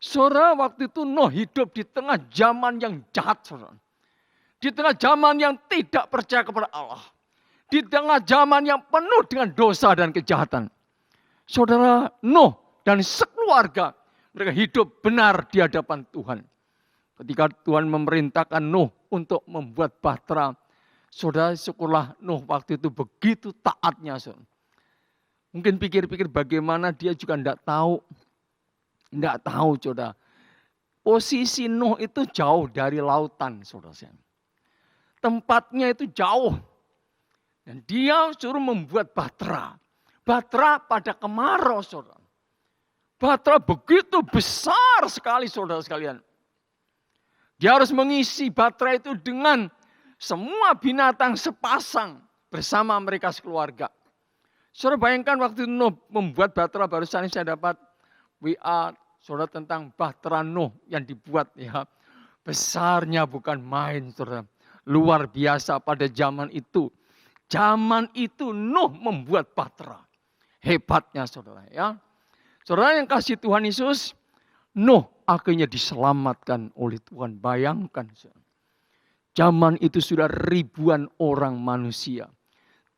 Saudara, waktu itu Nuh hidup di tengah zaman yang jahat, saudara. Di tengah zaman yang tidak percaya kepada Allah. Di tengah zaman yang penuh dengan dosa dan kejahatan. Saudara, Nuh dan sekeluarga, mereka hidup benar di hadapan Tuhan. Ketika Tuhan memerintahkan Nuh untuk membuat bahtera, saudara, syukurlah Nuh waktu itu begitu taatnya. Saudara. Mungkin pikir-pikir bagaimana dia juga tidak tahu. Tidak tahu, saudara. Posisi Nuh itu jauh dari lautan, saudara. Tempatnya itu jauh. Dan dia suruh membuat bahtera. Bahtera pada kemarau, saudara. Batra begitu besar sekali saudara sekalian. Dia harus mengisi batra itu dengan semua binatang sepasang bersama mereka sekeluarga. Saudara bayangkan waktu Nuh membuat batra, barusan saya dapat WA saudara tentang bahtera Nuh yang dibuat ya. Besarnya bukan main saudara. Luar biasa pada zaman itu. Zaman itu Nuh membuat bahtera. Hebatnya saudara ya. Saudara yang kasih Tuhan Yesus, Nuh akhirnya diselamatkan oleh Tuhan. Bayangkan saudara. Zaman itu sudah ribuan orang manusia.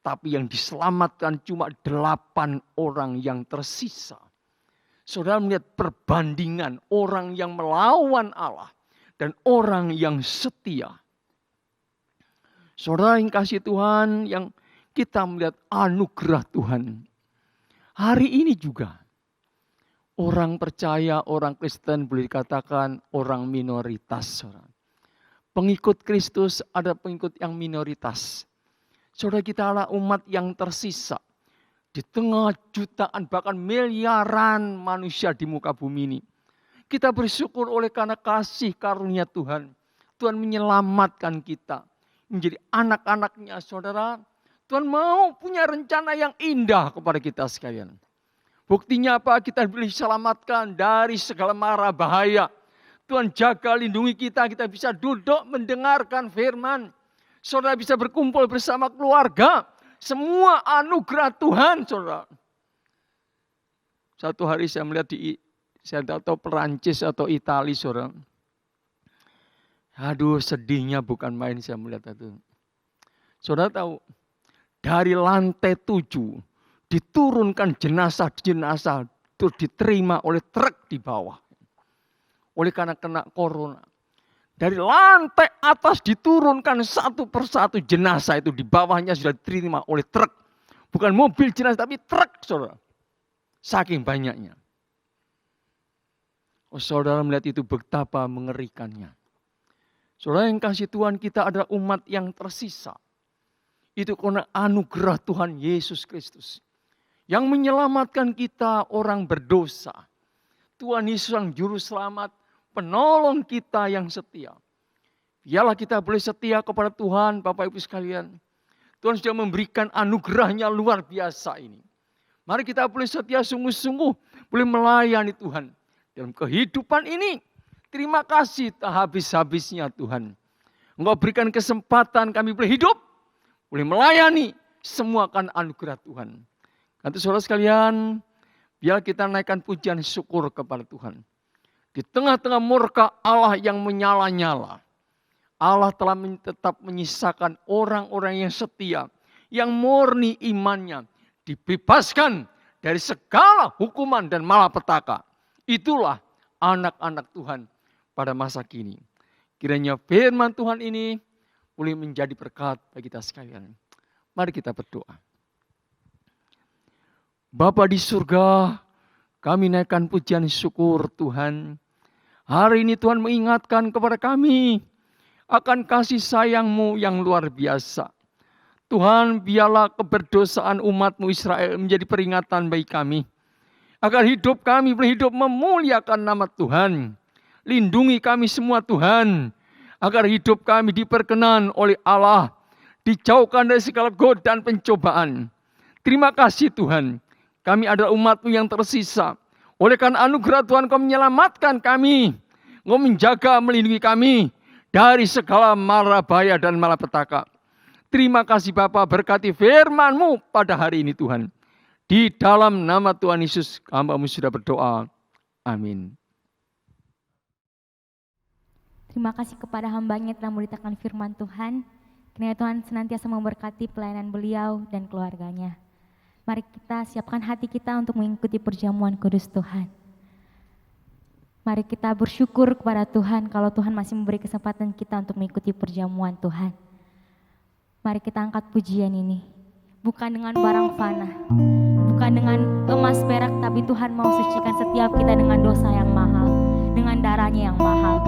Tapi yang diselamatkan cuma 8 orang yang tersisa. Saudara melihat perbandingan orang yang melawan Allah dan orang yang setia. Saudara yang kasih Tuhan, yang kita melihat anugerah Tuhan. Hari ini juga orang percaya, orang Kristen boleh dikatakan orang minoritas. Saudara. Pengikut Kristus ada pengikut yang minoritas. Saudara, kita adalah umat yang tersisa. Di tengah jutaan bahkan miliaran manusia di muka bumi ini. Kita bersyukur oleh karena kasih karunia Tuhan. Tuhan menyelamatkan kita. Menjadi anak-anaknya saudara. Tuhan mau punya rencana yang indah kepada kita sekalian. Buktinya apa? Kita diselamatkan dari segala mara bahaya. Tuhan jaga, lindungi kita bisa duduk mendengarkan firman. Saudara bisa berkumpul bersama keluarga. Semua anugerah Tuhan, saudara. Satu hari saya melihat saya tidak tahu Perancis atau Italia, saudara. Aduh, sedihnya bukan main saya melihat itu. Saudara tahu, dari lantai 7 diturunkan jenazah-jenazah terus diterima oleh truk di bawah. Oleh karena kena corona. Dari lantai atas diturunkan satu persatu jenazah itu. Di bawahnya sudah diterima oleh truk. Bukan mobil jenazah tapi truk saudara. Saking banyaknya. Oh, saudara melihat itu betapa mengerikannya. Saudara yang kasih Tuhan, kita adalah umat yang tersisa. Itu karena anugerah Tuhan Yesus Kristus. Yang menyelamatkan kita orang berdosa. Tuhan Yesus yang juru selamat. Penolong kita yang setia. Biarlah kita boleh setia kepada Tuhan, Bapak Ibu sekalian. Tuhan sudah memberikan anugerahnya luar biasa ini. Mari kita boleh setia sungguh-sungguh, boleh melayani Tuhan. Dalam kehidupan ini, terima kasih tak habis-habisnya Tuhan. Engkau berikan kesempatan kami boleh hidup, boleh melayani, semua akan anugerah Tuhan. Nanti saudara sekalian, biar kita naikkan pujian syukur kepada Tuhan. Di tengah-tengah murka Allah yang menyala-nyala. Allah telah tetap menyisakan orang-orang yang setia. Yang murni imannya. Dibebaskan dari segala hukuman dan malapetaka. Itulah anak-anak Tuhan pada masa kini. Kiranya firman Tuhan ini boleh menjadi berkat bagi kita sekalian. Mari kita berdoa. Bapa di surga, kami naikkan pujian syukur Tuhan. Hari ini Tuhan mengingatkan kepada kami akan kasih sayang-Mu yang luar biasa. Tuhan, biarlah keberdosaan umat-Mu Israel menjadi peringatan bagi kami. Agar hidup kami berhidup memuliakan nama Tuhan. Lindungi kami semua Tuhan. Agar hidup kami diperkenan oleh Allah. Dijauhkan dari segala godaan pencobaan. Terima kasih Tuhan. Kami adalah umat-Mu yang tersisa. Oleh karena anugerah Tuhan Kau menyelamatkan kami. Kau menjaga, melindungi kami. Dari segala mara bahaya dan malapetaka. Terima kasih Bapa, berkati firman-Mu pada hari ini Tuhan. Di dalam nama Tuhan Yesus, hamba-Mu sudah berdoa. Amin. Terima kasih kepada hamba-Nya telah memberitakan firman Tuhan. Kiranya Tuhan senantiasa memberkati pelayanan beliau dan keluarganya. Mari kita siapkan hati kita untuk mengikuti perjamuan kudus Tuhan. Mari kita bersyukur kepada Tuhan kalau Tuhan masih memberi kesempatan kita untuk mengikuti perjamuan Tuhan. Mari kita angkat pujian ini. Bukan dengan barang fana, bukan dengan emas perak, tapi Tuhan mau sucikan setiap kita dengan dosa yang mahal, dengan darahnya yang mahal.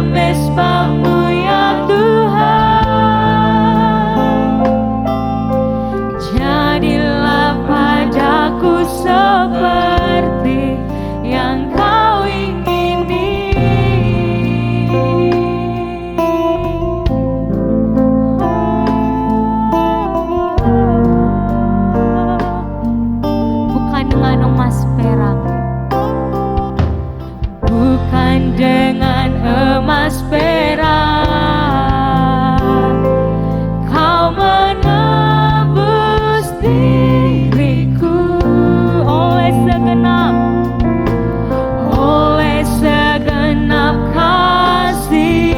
mesbah-Mu ya Tuhan. Jadilah padaku seperti yang Kau ingini. Bukan dengan emas perak, bukan dengan emas perak, Kau menebus diriku oleh segenap kasih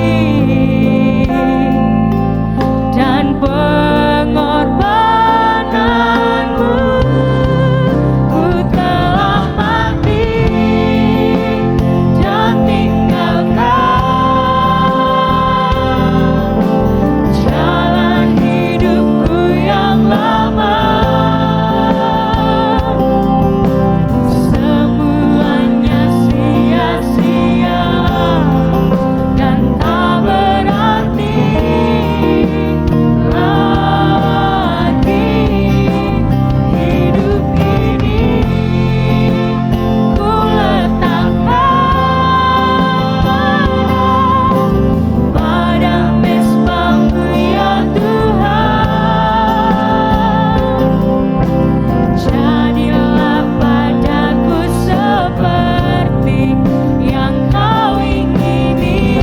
dan pengorbanan-Mu. Ku telah mati dan tinggalkan jalan hidupku yang lama. Semuanya sia-sia dan tak berarti lagi. Hidup ini ku letakkan pada mesbah-Mu ya Tuhan. Jadilah padaku seperti yang Kau ingini.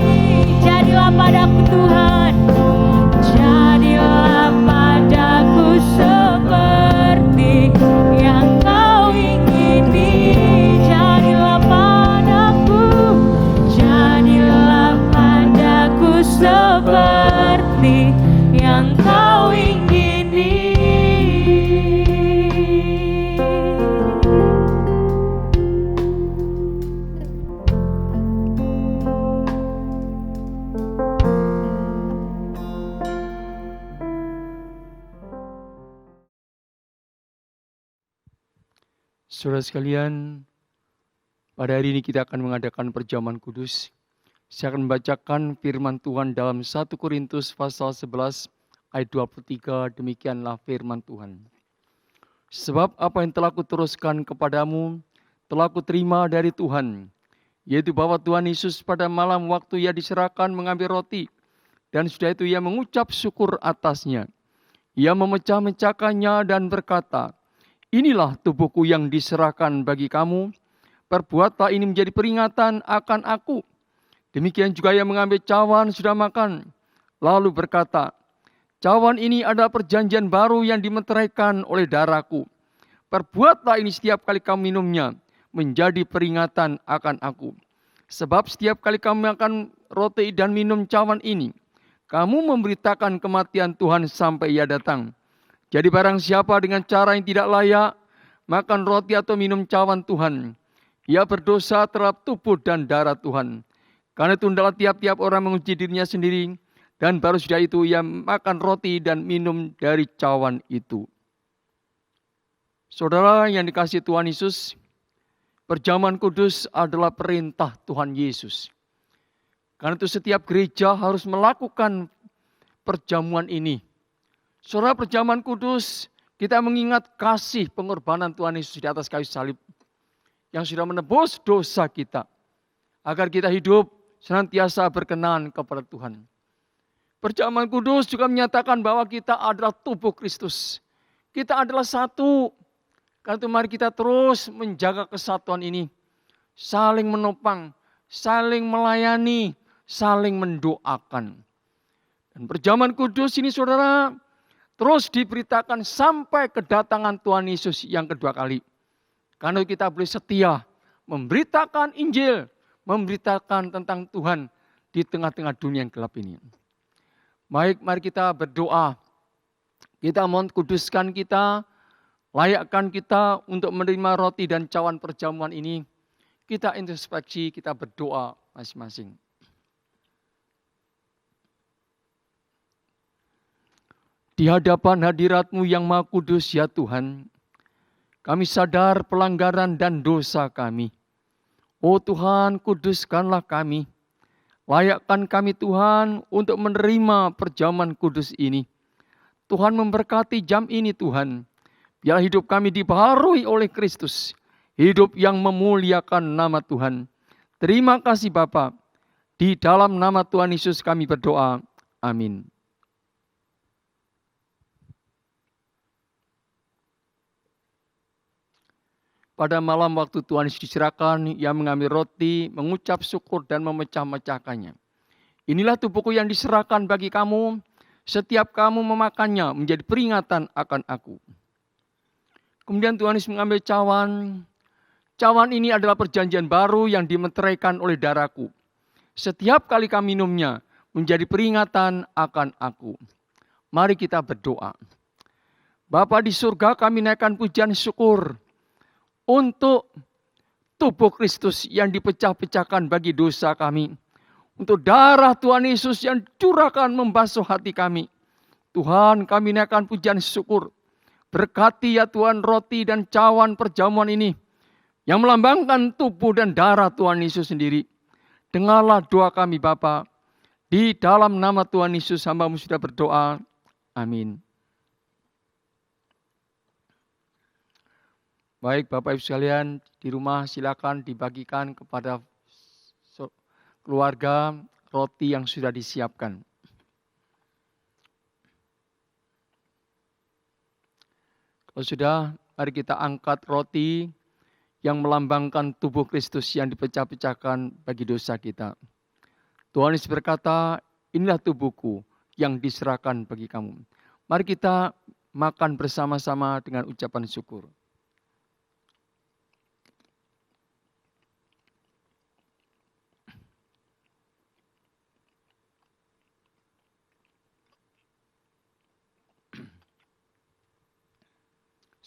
Jadilah padaku Tuhan, jadilah padaku seperti yang Kau ingini. Jadilah padaku seperti yang Kau ingini. Saudara sekalian, pada hari ini kita akan mengadakan perjamuan kudus. Saya akan membacakan firman Tuhan dalam 1 Korintus pasal 11 ayat 23, demikianlah firman Tuhan. Sebab apa yang telah kuteruskan kepadamu, telah kuterima dari Tuhan, yaitu bahwa Tuhan Yesus pada malam waktu Ia diserahkan mengambil roti, dan sudah itu Ia mengucap syukur atasnya. Ia memecah-mecahkannya dan berkata, inilah tubuhku yang diserahkan bagi kamu, perbuatlah ini menjadi peringatan akan aku. Demikian juga Ia mengambil cawan sudah makan, lalu berkata, cawan ini adalah perjanjian baru yang dimeteraikan oleh darahku. Perbuatlah ini setiap kali kamu minumnya, menjadi peringatan akan aku. Sebab setiap kali kamu makan roti dan minum cawan ini, kamu memberitakan kematian Tuhan sampai Ia datang. Jadi barang siapa dengan cara yang tidak layak makan roti atau minum cawan Tuhan, ia berdosa terhadap tubuh dan darah Tuhan. Karena itu hendaklah tiap-tiap orang menguji dirinya sendiri, dan baru sudah itu ia makan roti dan minum dari cawan itu. Saudara yang dikasihi Tuhan Yesus, perjamuan kudus adalah perintah Tuhan Yesus. Karena itu setiap gereja harus melakukan perjamuan ini. Saudara, perjamuan kudus kita mengingat kasih pengorbanan Tuhan Yesus di atas kayu salib yang sudah menebus dosa kita, agar kita hidup senantiasa berkenan kepada Tuhan. Perjamuan kudus juga menyatakan bahwa kita adalah tubuh Kristus. Kita adalah satu. Karena itu mari kita terus menjaga kesatuan ini. Saling menopang, saling melayani, saling mendoakan. Dan perjamuan kudus ini saudara, terus diberitakan sampai kedatangan Tuhan Yesus yang kedua kali. Karena kita boleh setia memberitakan Injil, memberitakan tentang Tuhan di tengah-tengah dunia yang gelap ini. Baik, mari kita berdoa. Kita mohon kuduskan kita, layakkan kita untuk menerima roti dan cawan perjamuan ini. Kita introspeksi, kita berdoa masing-masing. Di hadapan hadirat-Mu yang Maha Kudus ya Tuhan, kami sadar pelanggaran dan dosa kami. Oh Tuhan, kuduskanlah kami, Layakkan kami Tuhan untuk menerima perjamuan kudus ini. Tuhan memberkati jam ini Tuhan. Biar hidup kami dibaharui oleh Kristus. Hidup yang memuliakan nama Tuhan. Terima kasih Bapa. Di dalam nama Tuhan Yesus kami berdoa. Amin. Pada malam waktu Tuhan Yesus diserahkan, Ia mengambil roti, mengucap syukur dan memecah-mecahkannya. Inilah tubuhku yang diserahkan bagi kamu, setiap kamu memakannya menjadi peringatan akan aku. Kemudian Tuhan Yesus mengambil cawan. Cawan ini adalah perjanjian baru yang dimeteraikan oleh darahku. Setiap kali kami minumnya menjadi peringatan akan aku. Mari kita berdoa. Bapa di surga, kami naikkan pujian syukur untuk tubuh Kristus yang dipecah-pecahkan bagi dosa kami. Untuk darah Tuhan Yesus yang curahkan membasuh hati kami. Tuhan, kami naikkan pujian syukur. Berkati ya Tuhan roti dan cawan perjamuan ini. Yang melambangkan tubuh dan darah Tuhan Yesus sendiri. Dengarlah doa kami Bapa. Di dalam nama Tuhan Yesus hamba-Mu sudah berdoa. Amin. Baik Bapak Ibu sekalian, di rumah silakan dibagikan kepada keluarga roti yang sudah disiapkan. Kalau sudah, mari kita angkat roti yang melambangkan tubuh Kristus yang dipecah-pecahkan bagi dosa kita. Tuhan Yesus berkata, inilah tubuhku yang diserahkan bagi kamu. Mari kita makan bersama-sama dengan ucapan syukur.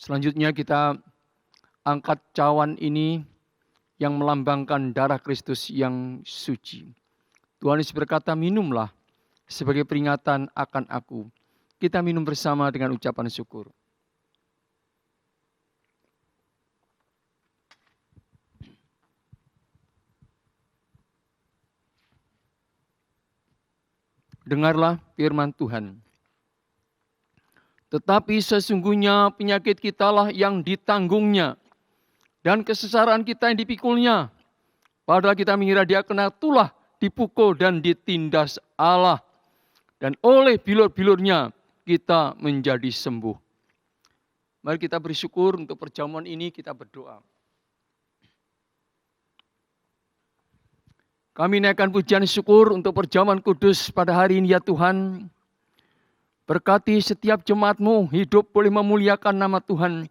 Selanjutnya kita angkat cawan ini yang melambangkan darah Kristus yang suci. Tuhan Yesus berkata, minumlah sebagai peringatan akan aku. Kita minum bersama dengan ucapan syukur. Dengarlah firman Tuhan. Tetapi sesungguhnya penyakit kitalah yang ditanggungnya. Dan kesesaran kita yang dipikulnya. Padahal kita mengira dia kena tulah, dipukul dan ditindas Allah. Dan oleh bilur-bilurnya kita menjadi sembuh. Mari kita bersyukur untuk perjamuan ini, kita berdoa. Kami naikkan pujian syukur untuk perjamuan kudus pada hari ini ya Tuhan. Berkati setiap jemaat-Mu hidup boleh memuliakan nama Tuhan.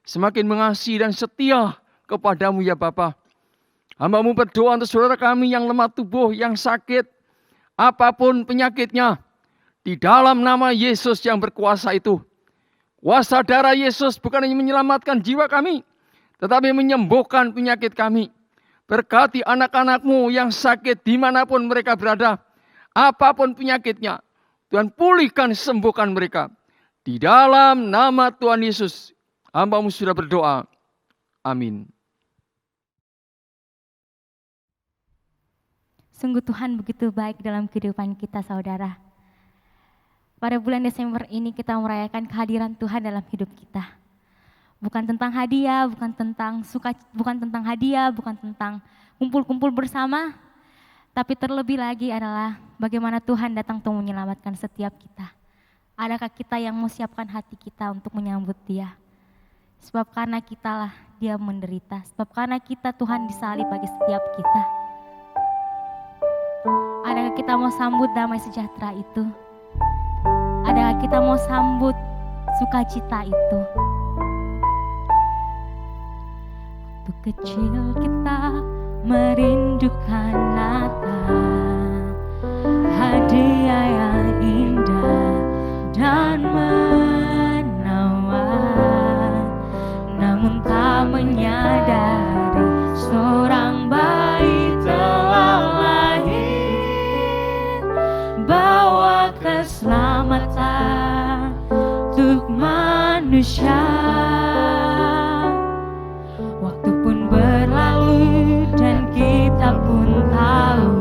Semakin mengasihi dan setia kepada-Mu ya Bapa. Hamba-Mu berdoa untuk saudara kami yang lemah tubuh, yang sakit. Apapun penyakitnya. Di dalam nama Yesus yang berkuasa itu. Kuasa darah Yesus bukan hanya menyelamatkan jiwa kami. Tetapi menyembuhkan penyakit kami. Berkati anak-anak-Mu yang sakit dimanapun mereka berada. Apapun penyakitnya. Tuhan pulihkan, sembuhkan mereka. Di dalam nama Tuhan Yesus, hamba-Mu sudah berdoa. Amin. Sungguh Tuhan begitu baik dalam kehidupan kita saudara. Pada bulan Desember ini kita merayakan kehadiran Tuhan dalam hidup kita. Bukan tentang hadiah, bukan tentang kumpul-kumpul bersama. Tapi terlebih lagi adalah bagaimana Tuhan datang untuk menyelamatkan setiap kita. Adakah kita yang mau siapkan hati kita untuk menyambut Dia? Sebab karena kitalah Dia menderita. Sebab karena kita Tuhan disalib bagi setiap kita. Adakah kita mau sambut damai sejahtera itu? Adakah kita mau sambut sukacita itu? Waktu kecil kita merindukan Natal, hadiah yang indah dan menawan. Namun tak menyadari seorang bayi telah lahir, bawa keselamatan untuk manusia. Waktu pun berlalu dan kita pun tahu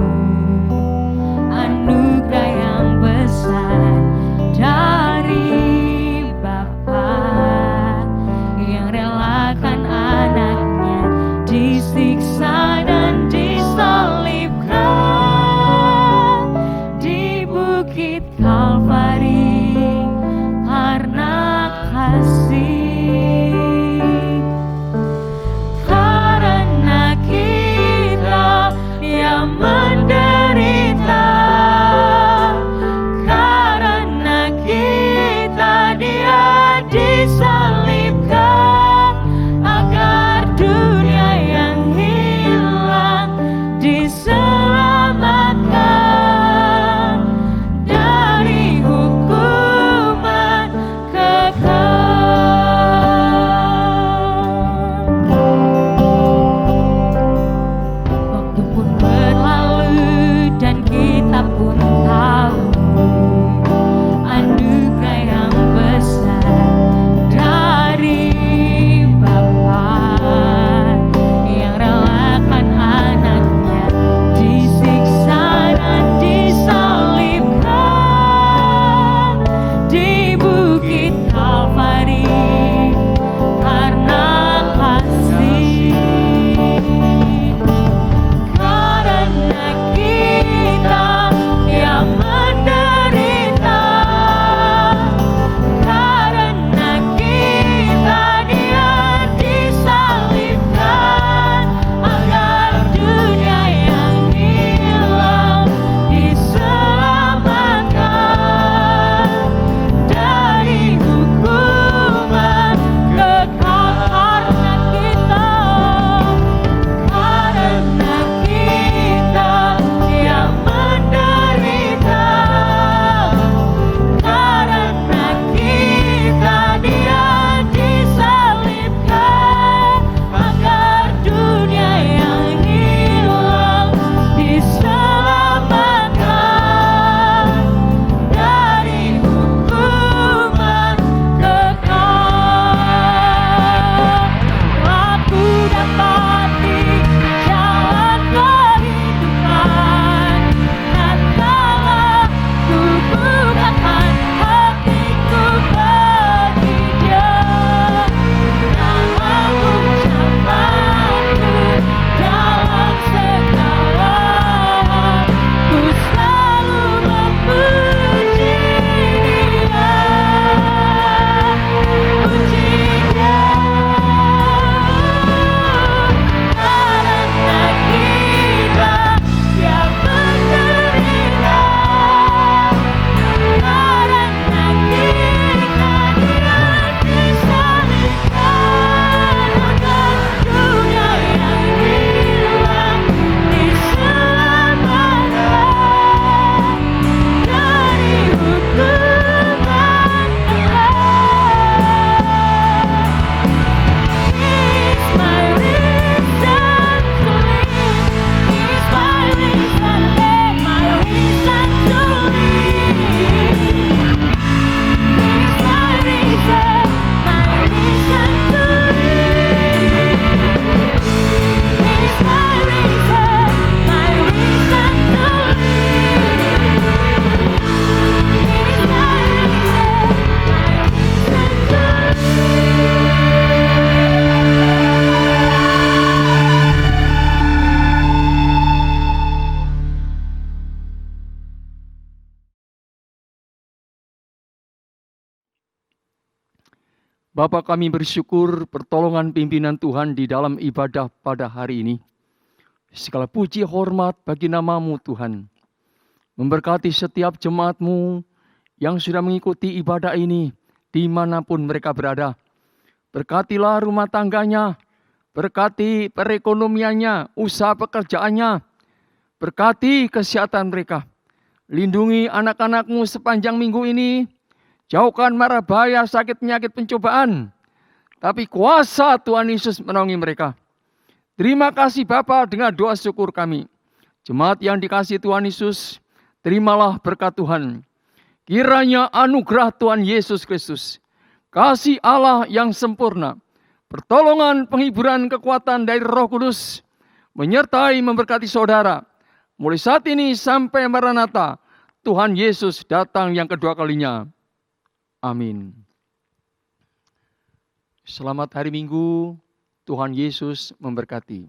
Bapa, kami bersyukur pertolongan pimpinan Tuhan di dalam ibadah pada hari ini. Segala puji hormat bagi nama-Mu Tuhan. Memberkati setiap jemaat-Mu yang sudah mengikuti ibadah ini dimanapun mereka berada. Berkatilah rumah tangganya, berkati perekonomiannya, usaha pekerjaannya, berkati kesehatan mereka. Lindungi anak-anak-Mu sepanjang minggu ini. Jauhkan mara bahaya, sakit, penyakit, pencobaan. Tapi kuasa Tuhan Yesus menolongi mereka. Terima kasih Bapa, dengan doa syukur kami. Jemaat yang dikasihi Tuhan Yesus, terimalah berkat Tuhan. Kiranya anugerah Tuhan Yesus Kristus, kasih Allah yang sempurna, pertolongan, penghiburan, kekuatan dari Roh Kudus, menyertai memberkati saudara. Mulai saat ini sampai Maranatha, Tuhan Yesus datang yang kedua kalinya. Amin. Selamat hari Minggu, Tuhan Yesus memberkati.